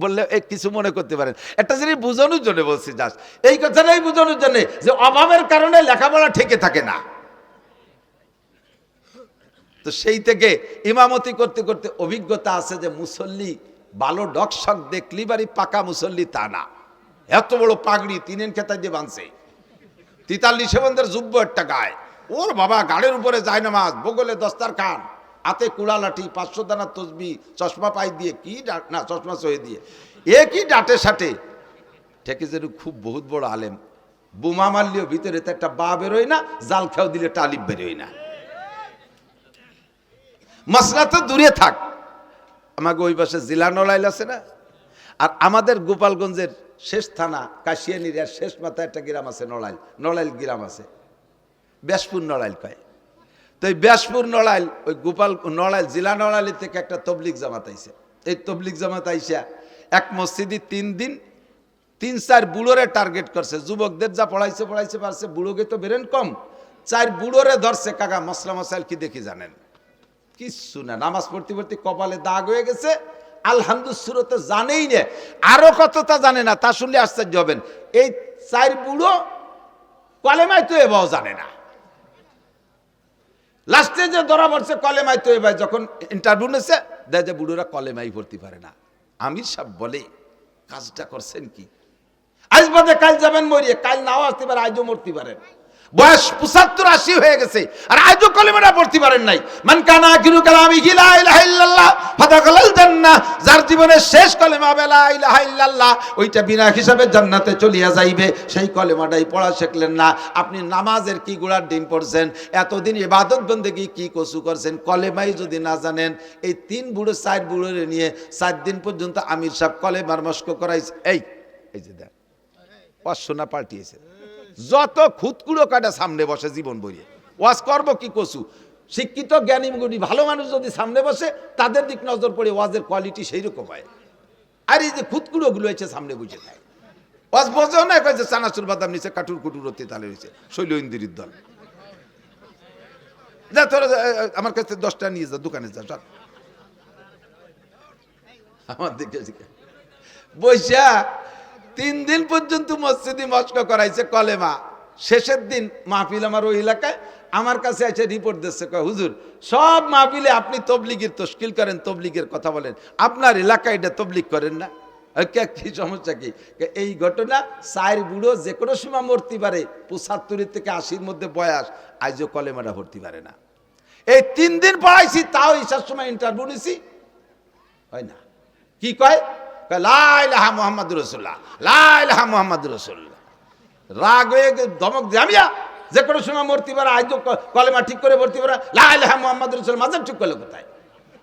বললে কিছু মনে করতে পারেন, একটা জিনিস বোঝানোর জন্য বলছি, জাস্ট এই কথাটাই বোঝানোর জন্য যে অভাবের কারণে লেখাপড়া ঠেকে থাকে না। তো সেই থেকে ইমামতি করতে করতে অভিজ্ঞতা আছে যে মুসল্লি ভালো ডকশক দেখলি বাড়ি পাকা মুসল্লি তা না। এত বড় পাগড়ি 3 খেতা দিয়ে বাঁধছে, 43 সেবন্দের যুব্য একটা গায়ে, ওর বাবা গাড়ির উপরে যায় নামাজ, বগলে দস্তারখান, হাতে কুড়া লাঠি, 500 দানা তসবি, চশমা পাই দিয়ে কি না চশমা সহে দিয়ে কি ডাটে সাটে ঠেকে যেন খুব বহুত বড় আলেম। বোমা মারলেও ভিতরে তো একটা বা বেরোয় না, জাল খেয়াও দিলে টালিব বেরোয় না। মশলা তো দূরে থাক, আমাকে ওই পাশে জেলা নড়াইল আছে না, আর আমাদের গোপালগঞ্জের শেষ থানা কাশিয়ানির শেষ মাথায় একটা গ্রাম আছে নড়াইল, নড়াইল গ্রাম আছে, ব্যাসপুর নড়াইল কয়। তো এই ব্যাসপুর নড়াইল ওই গোপাল নড়াইল জেলা নড়াইল থেকে একটা তবলিগ জামাত আইছে। এই তবলিগ জামাত আইসা এক মসজিদে 3 দিন 3-4 বুড়োরে টার্গেট করছে। যুবকদের যা পড়াইছে পারছে, বুড়োকে তো বেরেন কম, 4 বুড়োরে ধরছে। কাকা মশলা মশাইল কি দেখি জানেন? কিচ্ছু না, নামাজ পড়তে পড়তে কপালে দাগ হয়ে গেছে, আলহামদুলিল্লাহ সুরতে জানেই না, আরো কতটা জানে না, তা শুনলে আশ্চর্য হবেন। এই 4 বুড়ো কলেমায় তো এবাও জানে না। লাস্টে যে ধরা পড়ছে কলেমায় তো এবার, যখন ইন্টারভিউ নিয়েছে দেয় যে বুড়োরা কলেমাই পড়তে পারে না। আমির সাহেব বলে কাজটা করছেন কি? আজ বাদে কাল যাবেন মরিয়ে, কাল নাও আসতে পারে, আজও মরতে পারেন। বয়স 75-80 হয়ে গেছে আর আজও কলেমাটা পড়তে পারেন নাই। মান কানা আখিরু কালামিহি লা ইলাহা ইল্লাল্লাহ ফাদাখালাল জান্নাহ, যার জীবনের শেষ কলেমা লা ইলাহা ইল্লাল্লাহ, ওইটা বিনা হিসাবে জান্নাতে চলিয়া যাইবে। সেই কলেমাটাই পড়া শিখলেন না। আপনি নামাজের কি গোড়ার ডিম পড়ছেন, এতদিন ইবাদত বন্দেগী কি কসু করছেন, কলেমাই যদি না জানেন। এই 3 বুড়ো 4 বুড়োরে নিয়ে 4 দিন পর্যন্ত আমির সাহেব কলেমার মস্ক করাইছে। এই যে দেখ 500 না পাল্টিয়েছে, যত খুদকুড়ো কাটা সামনে বসে জীবন বইয়ে ওয়াজ করবো কি কসু। শিক্ষিত জ্ঞানী গুণী ভালো মানুষ যদি সামনে বসে, তাদের দিক নজর পড়ে ওয়াজের কোয়ালিটি সেই রকম হয়। আর এই যে খুদকুড়ো গুলো হয়েছে সামনে বুঝে যায়, ওয়াজ বোঝেও না, কয়েছে চানাচুর বাদাম নিচে কাটুর কুটুর অতি তালে রয়েছে শৈল ইন্দিরির দল। যা তোরা আমার কাছে 10টা নিয়ে যা, দোকানে যা, চল আমার দিকে বৈশা 3 দিন পর্যন্ত মসজিদে মস্ক করাইছে কলেমা। শেষের দিন মাহফিল আমার ওই এলাকায়, আমার কাছে এসে রিপোর্ট দিচ্ছে, কয় হুজুর সব মাহফিলে আপনি তবলিগের তশকিল করেন, তবলিগের কথা বলেন, আপনার এলাকায় এটা তবলিগ করেন না। কি সমস্যা কি? এই ঘটনা 4 বুড়ো যে কোনো সময় মরতে পারে, 75 থেকে 80-র মধ্যে বয়স, আজও কলেমাটা ভর্তি পারে না। এই 3 দিন পড়াইছি, তাও ঈশার সময় ইন্টারভিউ নিছি, হয় না। কি কয়? লা ইলাহা মুহাম্মাদুর রাসূলুল্লাহ, লা ইলাহা মুহাম্মাদুর রাসূলুল্লাহ। রাগ হয়ে ধমক দিয়ে, আমি যে কোনো সময় মরতে পারে, আজ কলেমা ঠিক করে ভর্তি পারে, লা ইলাহা মুহাম্মাদুর রাসূলুল্লাহ। মাঝে ঠিক করলো কোথায়?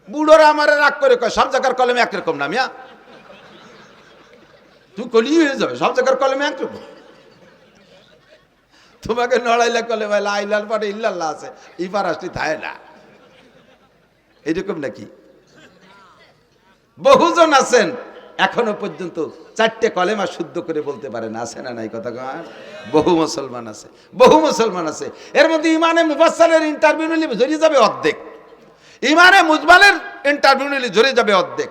বুড়োরা আমার রাগ করে কয় সব জায়গার কলেমা একরকম না মিয়া, তুই কলি হয়ে যাবে, সব জায়গার কলেমা একরকম। তোমাকে নড়াইলা কলেমা লা ইলাহার পরে ইল্লাল্লাহ আছে, ইপার আসতে থাকে না, এইরকম নাকি? বহুজন আছেন এখনো পর্যন্ত 4টে কলেমা শুদ্ধ করে বলতে পারে না, আছে না নাই কথা কর? বহু মুসলমান আছে, বহু মুসলমান আছে। এর মধ্যে ইমানে মুফাসসালের ইন্টারভিউ নিলে জড়িয়ে যাবে অর্ধেক, ইমানে মুজমালের ইন্টারভিউ নিলে জড়িয়ে যাবে অর্ধেক।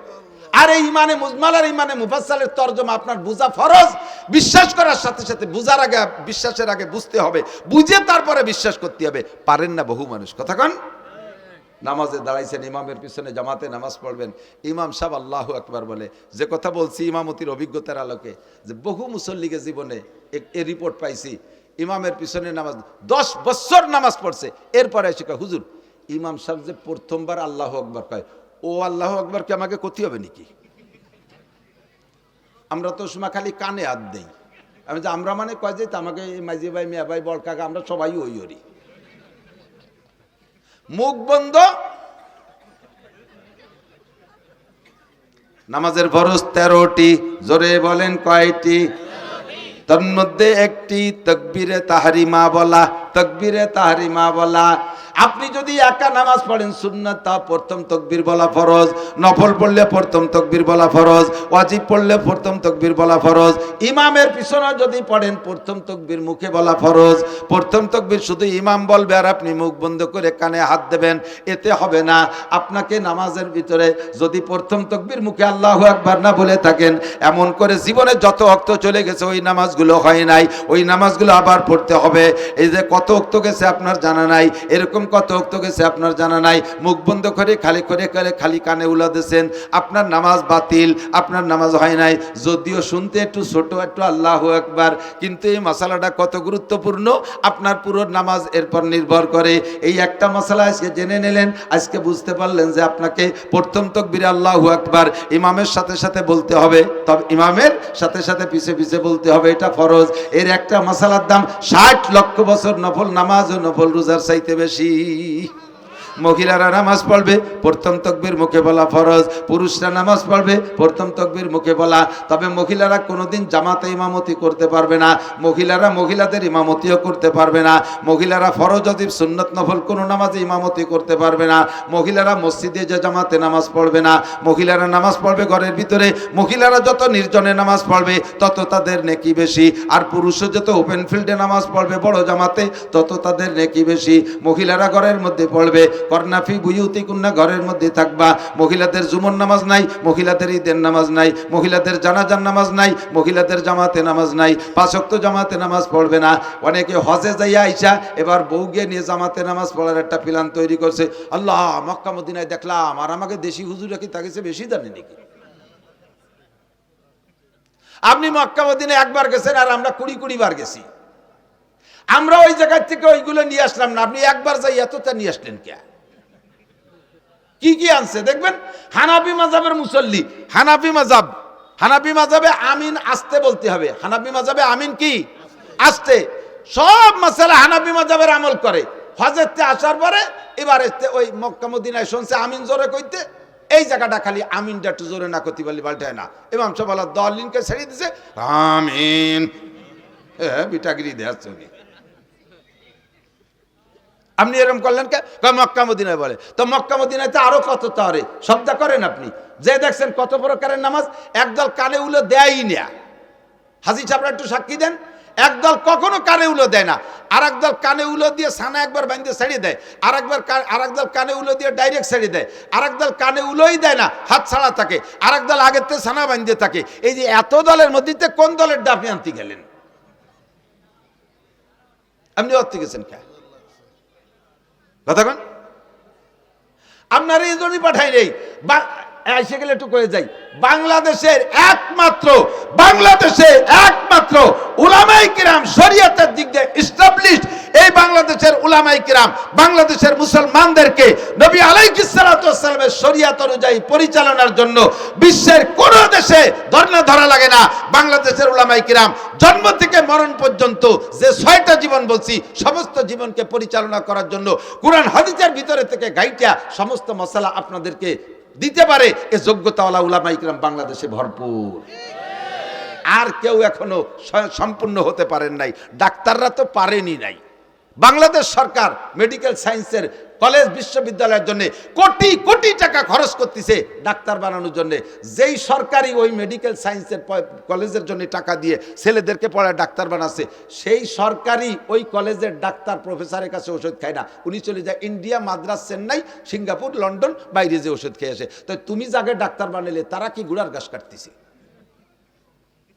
আর এই ইমানে মুজমাল আর ইমানে মুফাসসালের তরজমা আপনার বুঝা ফরজ। বিশ্বাস করার সাথে সাথে বুঝার আগে, বিশ্বাসের আগে বুঝতে হবে, বুঝে তারপরে বিশ্বাস করতে হবে। পারেন না বহু মানুষ, কথা কন। নামাজে দাঁড়াইছেন, ইমামের পিছনে জামাতে নামাজ পড়বেন, ইমাম সাহেব আল্লাহু আকবার বলে। যে কথা বলছি ইমামতির অভিজ্ঞতার আলোকে, যে বহু মুসল্লিকে জীবনে এই রিপোর্ট পাইছি, ইমামের পিছনে নামাজ 10 বছর নামাজ পড়ছে, এরপরে এসে কয় হুজুর ইমাম সাহেব যে প্রথমবার আল্লাহু আকবার কয়, ও আল্লাহু আকবার কি আমাকে ক্ষতি হবে নাকি? আমরা তো সময় খালি কানে হাত দেই। আমি যে আমরা মানে কয় যে আমাকে মাঝি ভাই, মিয়া ভাই, বড় কাকা, আমরা সবাই ওই ওরি। মুখ বন্ধ। নামাজের ফরজ 13টি, জোরে বলেন কয়টি? তার মধ্যে একটি তাকবীরে তাহরিমা বলা, তাকবীরে তাহরিমা বলা। আপনি যদি একা নামাজ পড়েন সুন্নাত, তা প্রথম তাকবীর বলা ফরজ, নফল পড়লে প্রথম তাকবীর বলা ফরজ, ওয়াজিব পড়লে প্রথম তাকবীর বলা ফরজ। ইমামের পিছনে যদি পড়েন প্রথম তাকবীর মুখে বলা ফরজ। প্রথম তাকবীর শুধু ইমাম বলবে আর আপনি মুখ বন্ধ করে কানে হাত দেবেন, এতে হবে না। আপনাকে নামাজের ভিতরে যদি প্রথম তাকবীর মুখে আল্লাহু আকবার না বলে থাকেন, এমন করে জীবনে যত ওয়াক্ত চলে গেছে ওই নামাজগুলো হয় নাই, ওই নামাজগুলো আবার পড়তে হবে। এই যে কত ওয়াক্ত গেছে আপনার জানা নাই, এরকম কত ওয়াক্ত গেছে আপনার জানা নাই, মুখ বন্ধ করে খালি কানে উলা দিয়েছেন, আপনার নামাজ বাতিল, আপনার নামাজ হয় নাই। যদিও শুনতে একটু ছোট, একটু আল্লাহু আকবার, কিন্তু এই মশালাটা কত গুরুত্বপূর্ণ আপনার পুরো নামাজ এরপর নির্ভর করে। এই একটা মশলা আজকে জেনে নিলেন, আজকে বুঝতে পারলেন যে আপনাকে প্রথম তাকবীরে আল্লাহু আকবার ইমামের সাথে সাথে বলতে হবে, তবে ইমামের সাথে সাথে পিছে পিছে বলতে হবে, এটা ফরজ। এর একটা মশালার দাম 60 লক্ষ বছর নফল নামাজ ও নফল রোজার চাইতে বেশি। মহিলারা নামাজ পড়বে, প্রথম তাকবীর মুখে বলা ফরজ। পুরুষরা নামাজ পড়বে, প্রথম তাকবীর মুখে বলা। তবে মহিলারা কোনোদিন জামাতে ইমামতি করতে পারবে না, মহিলারা মহিলাদের ইমামতিও করতে পারবে না, মহিলারা ফরজ অজিব সুন্নত নফল কোনো নামাজে ইমামতি করতে পারবে না, মহিলারা মসজিদে যে জামাতে নামাজ পড়বে না, মহিলারা নামাজ পড়বে ঘরের ভিতরে। মহিলারা যত নির্জনে নামাজ পড়বে তত তাদের নেকি বেশি, আর পুরুষও যত ওপেন ফিল্ডে নামাজ পড়বে বড় জামাতে তত তাদের নেকি বেশি। মহিলারা ঘরের মধ্যে পড়বে, করনাফি বুয়ুতিকুন্না, ঘরের মধ্যে থাকবা। মহিলাদের জুমর নামাজ নাই, মহিলাদের ঈদের নামাজ নাই, মহিলাদের জানাজার নামাজ নাই, মহিলাদের জামাতে নামাজ নাই, 5 ওয়াক্ত জামাতে নামাজ পড়বে না। অনেকে হজে যাইয়া আইসা এবার বউকে নিয়ে জামাতে নামাজ পড়ার একটা প্ল্যান তৈরি করছে। আল্লাহ, মক্কা মদিনায় দেখলাম, আর আমাকে দেশি হুজুরা কি তাকে বেশি জানে নাকি? আপনি মক্কা মদিনায় একবার গেছেন, আর আমরা 20 বার গেছি। আমরা ওই জায়গা থেকে ওইগুলো নিয়ে আসলাম না, আপনি একবার যাই এতটা নিয়ে আসলেন কে? কি কি আনছে দেখবেন। হানাফি মাযহাবের মুসল্লি, হানাফি মাযহাবে আমিন আস্তে বলতে হবে। হানাফি মাযহাবে আমিন কি আস্তে। সব মাসালা হানাফি মাযহাবের আমল করে। হজেতে আসার পরে এবার ওই মক্কা মদিনায় শুনছে আমিন জোরে কইতে, এই জায়গাটা খালি আমিনটা একটু জোরে না করতে পারলে পাল্টায় না। ইমাম সাহেব বলা দলিনকে ছেড়ে দিছে, আমিন বিটাগিরি দেখাচ্ছে। আপনি এরকম করলেন কে? মক্কা মদিনায় বলে। তো মক্কা মদিনায় তো আরো কত তরে শব্দ করেন আপনি, যে দেখছেন কত প্রকারের নামাজ। একদল কানে উলো দেয়ই না, হাজি সাহেবরা একটু সাক্ষী দেন। একদল কখনো কানে উলো দেয় না, আর একদল কানে উলো দিয়ে সানা একবার বাঁধতে ছেড়ে দেয়, আর একদল কানে উলো দিয়ে ডাইরেক্ট ছেড়ে দেয়, আর একদল কানে উলোই দেয় না, হাত ছাড়া থাকে, আর একদল আগের থেকে সানা বাঁধতে থাকে। এই যে এত দলের মধ্যে কোন দলের ডাফি আনতে গেলেন? আপনি অর্থে গেছেন কে কথা কন? আপনার এই জন্যই পাঠাই নেই। এসে গেলে একটু করে যাই। বাংলাদেশের একমাত্র উলামায়ে কিরাম শরীয়তের দিক দিয়ে এস্টাবলিশড, এই বাংলাদেশের উলামায়ে কিরাম বাংলাদেশের মুসলমানদেরকে নবী আলাইহিস সালাতু ওয়াস সালামের শরীয়ত অনুযায়ী পরিচালনার জন্য বিশ্বের কোন দেশে ধরা লাগে না। বাংলাদেশের উলামায়ে কিরাম জন্ম থেকে মরণ পর্যন্ত যে 6টা জীবন বলছি, সমস্ত জীবনকে পরিচালনা করার জন্য কুরআন হাদিসের ভিতরে থেকে গাইটা সমস্ত মশলা আপনাদেরকে দিতে পারে এ যোগ্যতাওয়ালা উলামায়ে কিরাম বাংলাদেশে ভরপুর। আর কেউ এখনো সম্পূর্ণ হতে পারেন নাই, ডাক্তাররা তো পারেনি নাই। বাংলাদেশ সরকার মেডিকেল সায়েন্সের কলেজ বিশ্ববিদ্যালয়ের জন্য কোটি কোটি টাকা খরচ করতেছে ডাক্তার বানানোর জন্য। যেই সরকারি ওই মেডিকেল সায়েন্সের কলেজের জন্য টাকা দিয়ে ছেলেদেরকে পড়ায় ডাক্তার বানাচ্ছে, সেই সরকারি ওই কলেজের ডাক্তার প্রফেসরের কাছে ওষুধ খায় না, উনি চলে যায় India, Madras, Chennai, Singapore, London, বাইরে যে ওষুধ খেয়ে আসে। তো তুমি যাকে ডাক্তার বানাইলে তারা কি গুড়ার ঘাস কাটতেছে?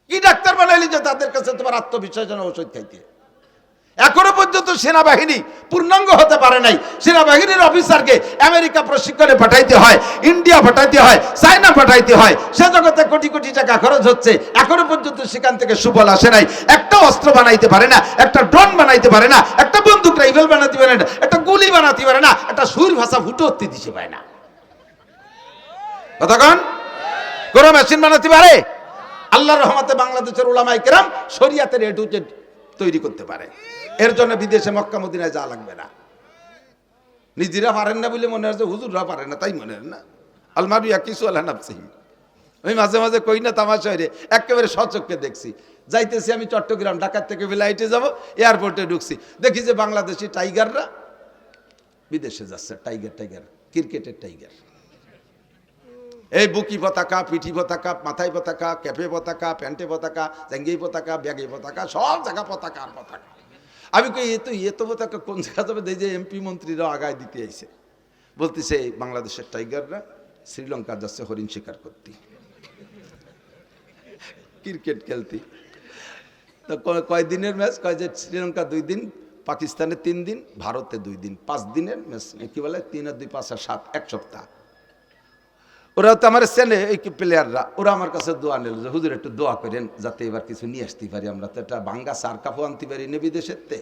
কি ডাক্তার বানাইলি যে তাদের কাছে তোমার আত্মবিশ্বাস যেন ওষুধ খাইতে? এখনো পর্যন্ত সেনাবাহিনী পূর্ণাঙ্গ হতে পারে নাই। সেনাবাহিনীর অফিসারকে আমেরিকা প্রশিক্ষণে পাঠাইতে হয়, ইন্ডিয়া পাঠাইতে হয়, চায়না পাঠাইতে হয়, সে জগতে কোটি কোটি টাকা খরচ হচ্ছে, এখনো পর্যন্ত সেখান থেকে সুফল আসে নাই। একটা অস্ত্র বানাইতে পারে না, একটা ড্রোন বানাইতে পারে না, একটা বন্দুক রাইফেল বানাতে পারে না, একটা গুলি বানাতে পারে না, একটা সুর ভাষা ফুটো উঠতে দিতে পারে না। কতক্ষণ কোন মেশিন বানাতে পারে? আল্লাহর রহমতে বাংলাদেশের উলামায়ে কেরাম শরীয়তের এ টু জেড তৈরি করতে পারে। এর জন্য বিদেশে মক্কা মদিনায় যাওয়া লাগবে না। নিজেরা পারেন না বলে মনে হচ্ছে হুজুররা পারে না, তাই মনে হয় না। আলমারি কিছু আল্লাহ নাফসিহি। আমি মাঝে মাঝে কই না তামাশা হয়ে একেবারে সচক্ষে দেখছি। যাইতেছি আমি চট্টগ্রাম, ঢাকা থেকে ফ্লাইটে যাব, এয়ারপোর্টে ঢুকছি, দেখি যে বাংলাদেশি টাইগাররা বিদেশে যাচ্ছে। টাইগার ক্রিকেটের টাইগার। এই বুকি পতাকা, পিঠি পতাকা, মাথায় পতাকা, ক্যাপে পতাকা, প্যান্টে পতাকা, জাঙ্গি পতাকা, ব্যাগে পতাকা, সব জায়গা পতাকা আর পতাকা। আমি কই এ তো পতাকা কোন জায়গা যাবে? এই যে এমপি মন্ত্রীরা আগায় দিতে আইছে, বলতেছে বাংলাদেশের টাইগাররা শ্রীলঙ্কা যাচ্ছে হরিণ শিকার করতে, ক্রিকেট খেলতে। তো কয়দিনের ম্যাচ? কয় যে শ্রীলঙ্কা 2 দিন, পাকিস্তানে 3 দিন, ভারতে 2 দিন, 5 দিনের ম্যাচ। কি বলে 3 আর 2 5 আর 7, 1 সপ্তাহ। ওরা তো আমার চেনে, এই প্লেয়াররা, ওরা আমার কাছে দোয়া নিল যে হুজুর একটু দোয়া করেন যাতে এবার কিছু নিয়ে আসতে পারি। আমরা তো একটা ভাঙ্গা চার কাপও আনতে পারি না বিদেশের তে,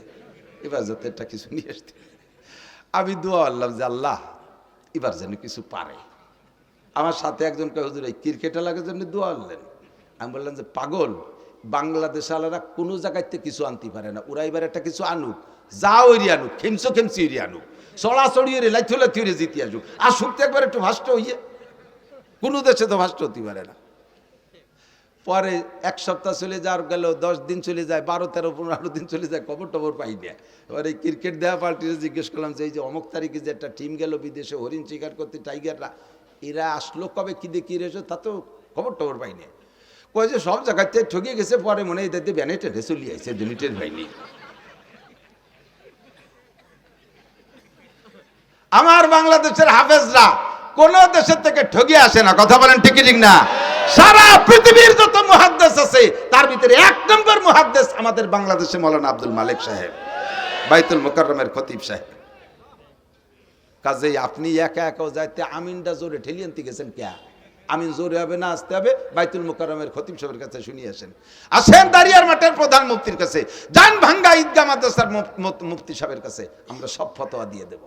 এবার যাতে একটা কিছু নিয়ে আসতে। আমি দোয়া আল্লাহ যে আল্লাহ এবার যেন কিছু পারে। আমার সাথে একজন কয় হুজুর এই ক্রিকেট লাগার জন্য দোয়া আনলেন। আমি বললাম যে পাগল, বাংলাদেশ আলাদা কোনো জায়গাতে কিছু আনতে পারে না, ওরা এবার একটা কিছু আনুক, যা ওইরি আনুক, খেমছি ওইরি আনুক, চড়াচড়ি ওরে লাইথি ওরে জিতে আসুক, আসুক তো একবার একটু ভাষ্ট হইয়ে, কোনো দেশে তো ভাষ্ট হতে পারে না। পরে এক সপ্তাহ চলে যাওয়ার গেল, 10 দিন চলে যায়, 12, 13, 15 দিন চলে যায়, খবর টবর পাই না। এবার এই ক্রিকেট দেওয়া পার্টিতে জিজ্ঞেস করলাম যে এই যে অমুক তারিখে যে একটা টিম গেল বিদেশে হরিণ শিকার করতে, টাইগাররা, এরা আসলো কবে, কি দিয়ে কী রয়েছে, তা তো খবর টবর পাই না। কয় যে সব জায়গাতে ঠকিয়ে গেছে, পরে মনে হয় এদের ব্যানে টেনে চলিয়ে আসছে, জেনিটের হয়নি। আমার বাংলাদেশের হাফেজরা কোন দেশের থেকে ঠকিয়ে আসে না, কথা বলেন ঠিক ঠিক না? সারা পৃথিবীর যত মুহাদ্দিস আছে তার ভিতরে 1 নম্বর মুহাদ্দিস আমাদের বাংলাদেশে মাওলানা আব্দুল মালিক সাহেব, বাইতুল মুকাররমের খতিব সাহেব। কাজেই আপনি একা একাও যাইতে আমিনটা জোরে ঠেলিয়ে আনতে গেছেন কে? আমিন জোরে হবে না, আসতে হবে বাইতুল মুকাররমের খতিব সাহেবের কাছে শুনিয়ে আসেন। আসেন দাঁড়িয়ার মাঠের প্রধান মুফতির কাছে, জান ভাঙ্গা ঈদগাহ মাদ্রাসার মুফতি সাহেবের কাছে, আমরা সব ফতোয়া দিয়ে দেব,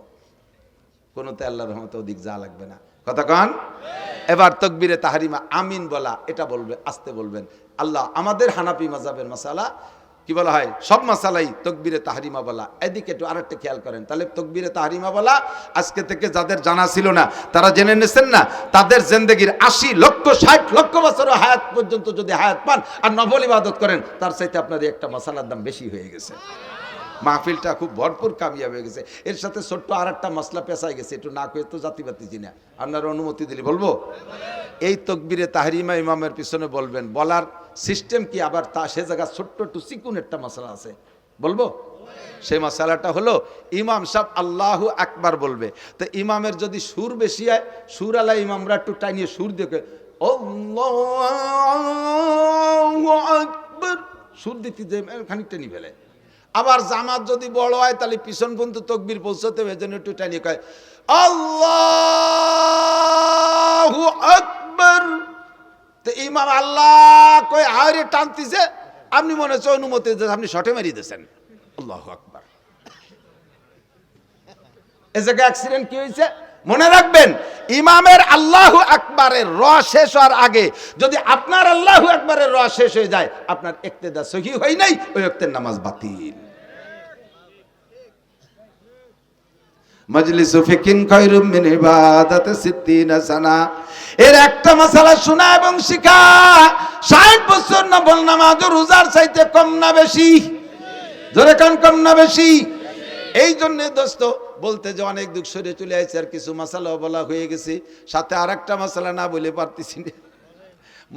কোনোতে আল্লাহর রহমতে ওদিক যা লাগবে না, কথা কন। এবার তাকবীরে তাহরিমা আমিন বলা, এটা বলবে, আসতে বলবেন। আল্লাহ আমাদের হানাফি মাযহাবের মাসালা কি বলা হয়, সব মাসালাই তাকবীরে তাহরিমা বলা। এদিকে একটু আরেকটা খেয়াল করেন, তাহলে তাকবীরে তাহরিমা বলা আজকে থেকে যাদের জানা ছিল না তারা জেনে নিয়েছেন না, তাদের জিন্দেগীর 80 লক্ষ 60 লক্ষ বছর হায়াত পর্যন্ত যদি হায়াত পান আর নফল ইবাদত করেন, তার চাইতে আপনার একটা মাসালার দাম বেশি হয়ে গেছে। মাহফিলটা খুব ভরপুর কামিয়াব হয়ে গেছে। এর সাথে ছোট্ট আর একটা মশলা পেঁচাই গেছে, একটু না করে তো জাতিবাতি চিনা, আপনার অনুমতি দিলে বলবো। এই তাকবীরে তাহরিমা ইমামের পিছনে বলবেন, বলার সিস্টেম কি, আবার তা সে জায়গা ছোট্ট একটু চিকুন একটা মশলা আছে, বলবো। সেই মশলাটা হলো ইমাম সাহেব আল্লাহু আকবার বলবে, তো ইমামের যদি সুর বেশি হয়, সুর আলা ইমামরা একটু টাইনিয়ে সুর দেখে আল্লাহু আকবার সুর দিতে যে খানিকটা নি ফেলে। আবার জামাত যদি বড় হয় তাহলে পিছন পর্যন্ত তাকবীর পৌঁছতে হবে, জন্য একটু টানিয়ে কয় আল্লাহু আকবার। তো ইমাম আল্লাহ কয় আরে টানতিছে, আপনি মনে হচ্ছে অনুমতি দিয়েছেন, আপনি শটে মারিয়ে দিয়েছেন আল্লাহু আকবার। এ জায়গায় অ্যাক্সিডেন্ট কি হয়েছে মনে রাখবেন, ইমামের আল্লাহু আকবারের র শেষ হওয়ার আগে যদি আপনার আল্লাহু আকবারের র শেষ হয়ে যায়, আপনার ইক্তেদা সহিহ হয় নাই, ওই ওয়াক্তের নামাজ বাতিল। মাজলিসু ফিকিন খায়রুম মিন ইবাদাতি 60 সানা। এর একটা মাসালা শোনা এবং শিখা 60 বছর নফল নামাজ ও রোজার চাইতে কম না বেশি? জোরে কান, কম না বেশি? এই জন্য দোস্ত বলতে যে অনেক দুঃখ সরে চলে আসছে, আর কিছু মাসালাও বলা হয়ে গেছে, সাথে আর একটা মাসালা না বলে পারতেছি না।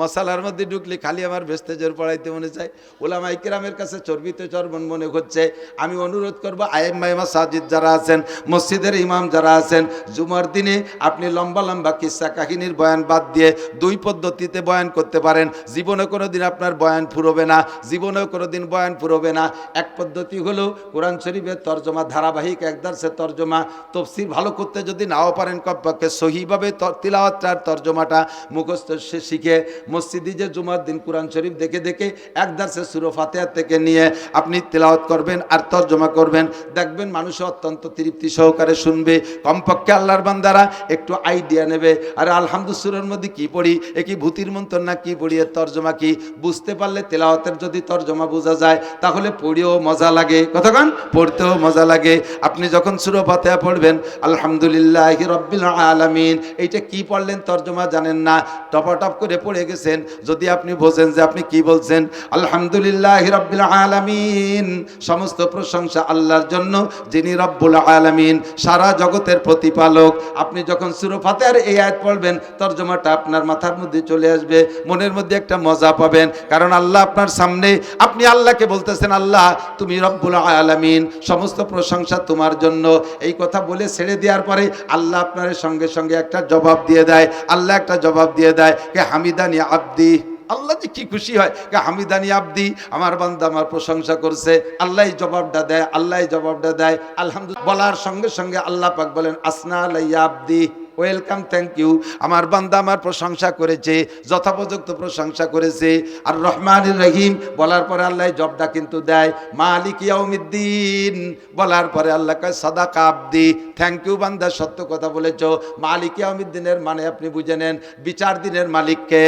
মশালার মধ্যে ঢুকলে খালি আমার ভেস্তেজের পড়াইতে মনে চায়, ওলামায়ে কেরামের কাছে চর্বিতে চর্বণ মনে হচ্ছে। আমি অনুরোধ করবো আইম্মায়ে মাসাজিদ যারা আছেন, মসজিদের ইমাম যারা আছেন, জুমার দিনে আপনি লম্বা লম্বা কিস্সা কাহিনীর বয়ান বাদ দিয়ে 2 পদ্ধতিতে বয়ান করতে পারেন। জীবনে কোনো দিন আপনার বয়ান ফুরবে না, জীবনেও কোনো দিন বয়ান ফুরবে না। এক পদ্ধতি হলো কোরআন শরীফের তর্জমা, ধারাবাহিক এক দার্সের তর্জমা, তফসির ভালো করতে যদি নাও পারেন কমপক্ষে সহিভাবে তিলাওয়াতটার তর্জমাটা মুখস্থ শিখে মসজিদে যে জুমার দিন কোরআন শরীফ দেখে দেখে এক দার্সে সূরা ফাতিহা থেকে নিয়ে আপনি তিলাওয়াত করবেন আর তর্জমা করবেন, দেখবেন মানুষ অত্যন্ত তৃপ্তি সহকারে শুনবে। কমপক্ষে আল্লাহর বান্দারা একটু আইডিয়া নেবে, আর আলহামদুলিল্লাহ সূরার মধ্যে কি পড়ি, এ কি ভূতির মন্ত্র না কি পড়ি, এর তর্জমা কি বুঝতে পারলে, তেলাওয়াতের যদি তর্জমা বোঝা যায় তাহলে পড়েও মজা লাগে, কতক্ষণ পড়তেও মজা লাগে। আপনি যখন সূরা ফাতিহা পড়বেন আলহামদুলিল্লাহি রাব্বিল আলামিন, এইটা কি পড়লেন তর্জমা জানেন না, টপাটপ করে পড়ে গেছেন, যদি আপনি বোঝেন যে আপনি কি বলছেন, আলহামদুলিল্লাহি রাব্বিল আলামিন, সমস্ত প্রশংসা আল্লাহর জন্য যিনি রব্বুল আলামিন, সারা জগতের প্রতিপালক। আপনি যখন সূরা ফাতিহার এই আয়াত পড়বেন, তর্জমাটা আপনার মাথার মধ্যে চলে আসবে, মনের মধ্যে একটা মজা পাবেন, কারণ আল্লাহ আপনার সামনে, আপনি আল্লাহকে বলতেছেন আল্লাহ তুমি রব্বুল আলামিন, সমস্ত প্রশংসা তোমার জন্য। এই কথা বলে ছেড়ে দেওয়ার পরে আল্লাহ আপনার সঙ্গে সঙ্গে একটা জবাব দিয়ে দেয়, আল্লাহ একটা জবাব দিয়ে দেয় কে হামিদানি আব্দি। আল্লাহ যে কি খুশি হয়, হামিদানি আব্দি, আমার বান্দা আমার প্রশংসা করছে। আল্লাহ জবাবটা দেয়, আল্লাহ জবাবটা দেয় আলহামদুলিল্লাহ। বলার সঙ্গে সঙ্গে আল্লাহ পাক বলেন আসনা আলাইয়া আব্দি, ওয়েলকাম, থ্যাংক ইউ, আমার বান্দা আমার প্রশংসা করেছে, যথোপযুক্ত প্রশংসা করেছে। আর রহমানির রহিম বলার পরে আল্লাহ জবটা কিন্তু দেয়, মালিক ইয়াউমিদ্দিন বলার পরে আল্লাহ কয় সাদাকা আব্দি, থ্যাংক ইউ বান্দা, সত্য কথা বলেছো। মালিক ইয়াউমিদ্দিনের মানে আপনি বুঝে নেন বিচার দিনের মালিককে।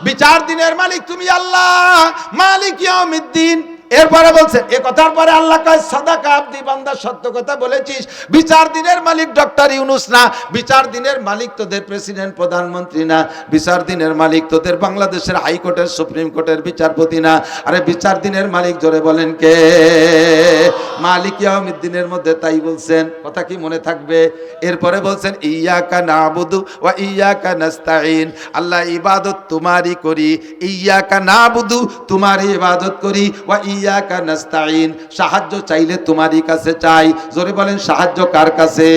বিচার দিনের মালিক তুমি আল্লাহ, মালিক ইয়াউমিদ্দিন। এরপরে বলছেন, এ কথার পরে আল্লাহ কয় সাদাকা আব্দি, বান্দা সত্য কথা বলেছিস। বিচার দিনের মালিক ডক্টর ইউনূস না, বিচার দিনের মালিক তোদের প্রেসিডেন্ট প্রধানমন্ত্রী না, বিচার দিনের মালিক তোদের বাংলাদেশের হাইকোর্টের সুপ্রিম কোর্টের বিচারপতি না। আরে বিচার দিনের মালিক জোরে বলেন কে? মালিক ইয়াউমিদ্দিনের মধ্যে তাই বলছেন, কথা কি মনে থাকবে? এরপরে বলছেন ইয়্যাকা না'বুদু ওয়া ইয়্যাকা নাস্তাঈন, আল্লাহ ইবাদত তোমারই করি, ইয়্যাকা না'বুদু তোমারই ইবাদত করি, ওয়া ইয়্যাকা নাস্তাঈন সাহায্য চাইলে তোমারই কাছে চাই। জোরে বলেন সাহায্য কার কাছে?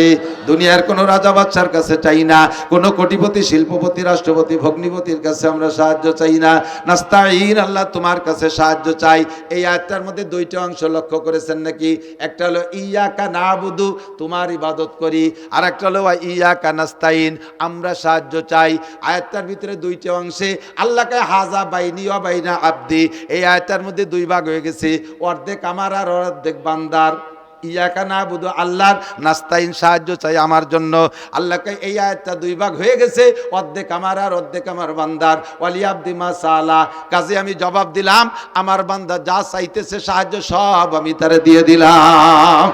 দুনিয়ার কোনো রাজা বাদশার কাছে চাই না, কোনো কোটিপতি শিল্পপতি রাষ্ট্রপতি ভগ্নিপতির কাছে আমরা সাহায্য চাই না। নাস্তাঈন আল্লাহ তোমার কাছে সাহায্য চাই। এই আয়াতটার মধ্যে দুইটা অংশ লক্ষ্য করেছেন নাকি? একটা হলো ইয়্যাকা না'বুদু তোমার ইবাদত করি, আর একটা হলো ওয়া ইয়্যাকা নাস্তাঈন আমরা সাহায্য চাই। আয়াতটার ভিতরে দুইটা অংশে আল্লাহকে হাজা বাইনি ওয়া বাইনা আব্দি, এই আয়াতটার মধ্যে দুই ভাগ হয়ে গেছে, অর্ধেক আমার আর অর্ধেক বান্দার। ইয়্যাকা না'বুদু আল্লাহর, নাস্তাঈন সাহায্য চাই আমার জন্য। আল্লাহকে এই আয়াতটা দুই ভাগ হয়ে গেছে, অর্ধেক আমার আর অর্ধেক আমার বান্দার। ওয়ালি আব্দি মা সালা, কাজে আমি জবাব দিলাম, আমার বান্দা যা চাইতেছে সাহায্য সব আমি তারে দিয়ে দিলাম।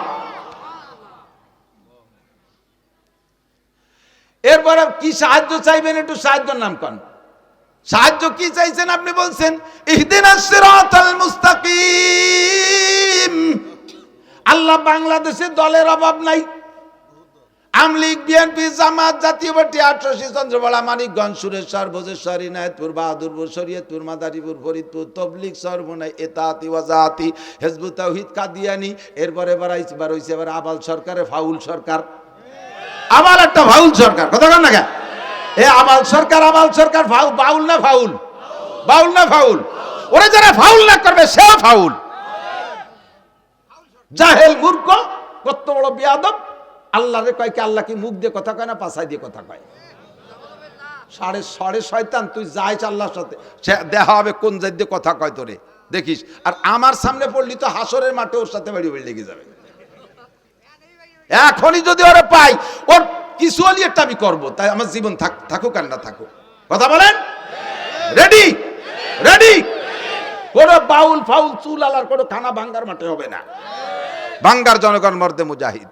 এরপরে কি সাহায্য চাইবেন? একটু সাহায্যের নাম কোন? সাহায্য কি চাইছেন আপনি? বলছেন ইহদিনাস সিরাতাল মুস্তাকিম। আল্লাহ বাংলাদেশে দলের অভাব নাই। আমলিগ, বিএনপি, জামাত, জাতীয় পার্টি, ৮৮ চন্দ্রবাড়া, মানিকগঞ্জ, সুরেশ্বর, ভোজেশ্বর, ইনায়েতপুর, বাহাদুরপুর, শরীয়তপুর, মাদারীপুর, ফরিদপুর, তবলিগ, সরমনাই, এতাতি, ওয়াজাতি, হিজবুত তাওহীদ, কাদিয়ানি। এরপরে এবার হইছে এবার আবাল সরকারে ফাউল সরকার। আবার একটা ফাউল সরকার, কথা কন না কেন? এ আবাল সরকার বাউল না ফাউল? বাউল না ফাউল? ওরে যারা ফাউল না করবে সেও ফাউল। জাহেল মূর্খ, কত বড় বিয়াদব। আল্লাহরে কয় কি? আল্লাহ কি মুখ দিয়ে কথা কয় না পাছাই দিয়ে কথা কয়? সাড়ে শয়তান, তুই যাইছ আল্লাহর সাথে, সে দেখা হবে কোন জাত দিয়ে কথা কয় তোরে দেখিস। আর আমার সামনে পড়লি তো হাসরের মাঠে ওর সাথে বাড়ি বাড়ি লেগে যাবে। এখনই যদি ওরা পাই, ওর কিছু হলি একটা আমি করবো, তাই আমার জীবন থাকুক আর না থাকুক। কথা বলেন? রেডি? রেডি? কোন বাউল ফাউল চুল আলার কোন খানা ভাঙ্গার মাঠে হবে না। ভাঙ্গার জনগণ মর্দে মুজাহিদ।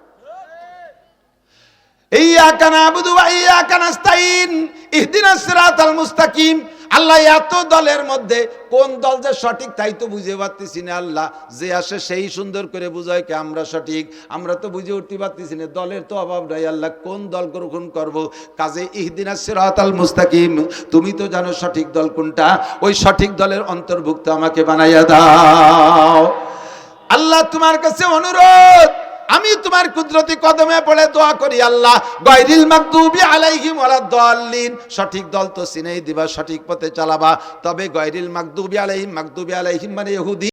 ইয়্যাকা না'বুদু ওয়া ইয়্যাকা নাস্তাঈন ইহদিনাস সিরাতাল মুস্তাকিম। আল্লাহ এত দলের মধ্যে কোন দল যে সঠিক তাই তো বুঝে পারতেছি না। আল্লাহ যে আসে সেই সুন্দর করে বুঝায় কি আমরা সঠিক, আমরা তো বুঝে উঠতে পারতেছি না। দলের তো অভাব নাই। আল্লাহ কোন দল গ্রহণ করব? কাজে ইহদিনাস সিরাতাল মুস্তাকিম, তুমি তো জানো সঠিক দল কোনটা, ওই সঠিক দলের অন্তর্ভুক্ত আমাকে বানাইয়া দাও। আল্লাহ তোমার কাছে অনুরোধ, আমি তোমার কুদরতি কদমে পড়ে দোয়া করি, আল্লাহ গায়রিল মাগদুবি আলাইহিম ওয়ালাদ-দাল্লিন, সঠিক দল তো চিনেই দিবা, সঠিক পথে চালাবা। তবে গায়রিল মাগদুবি আলাইহিম মানে ইহুদি।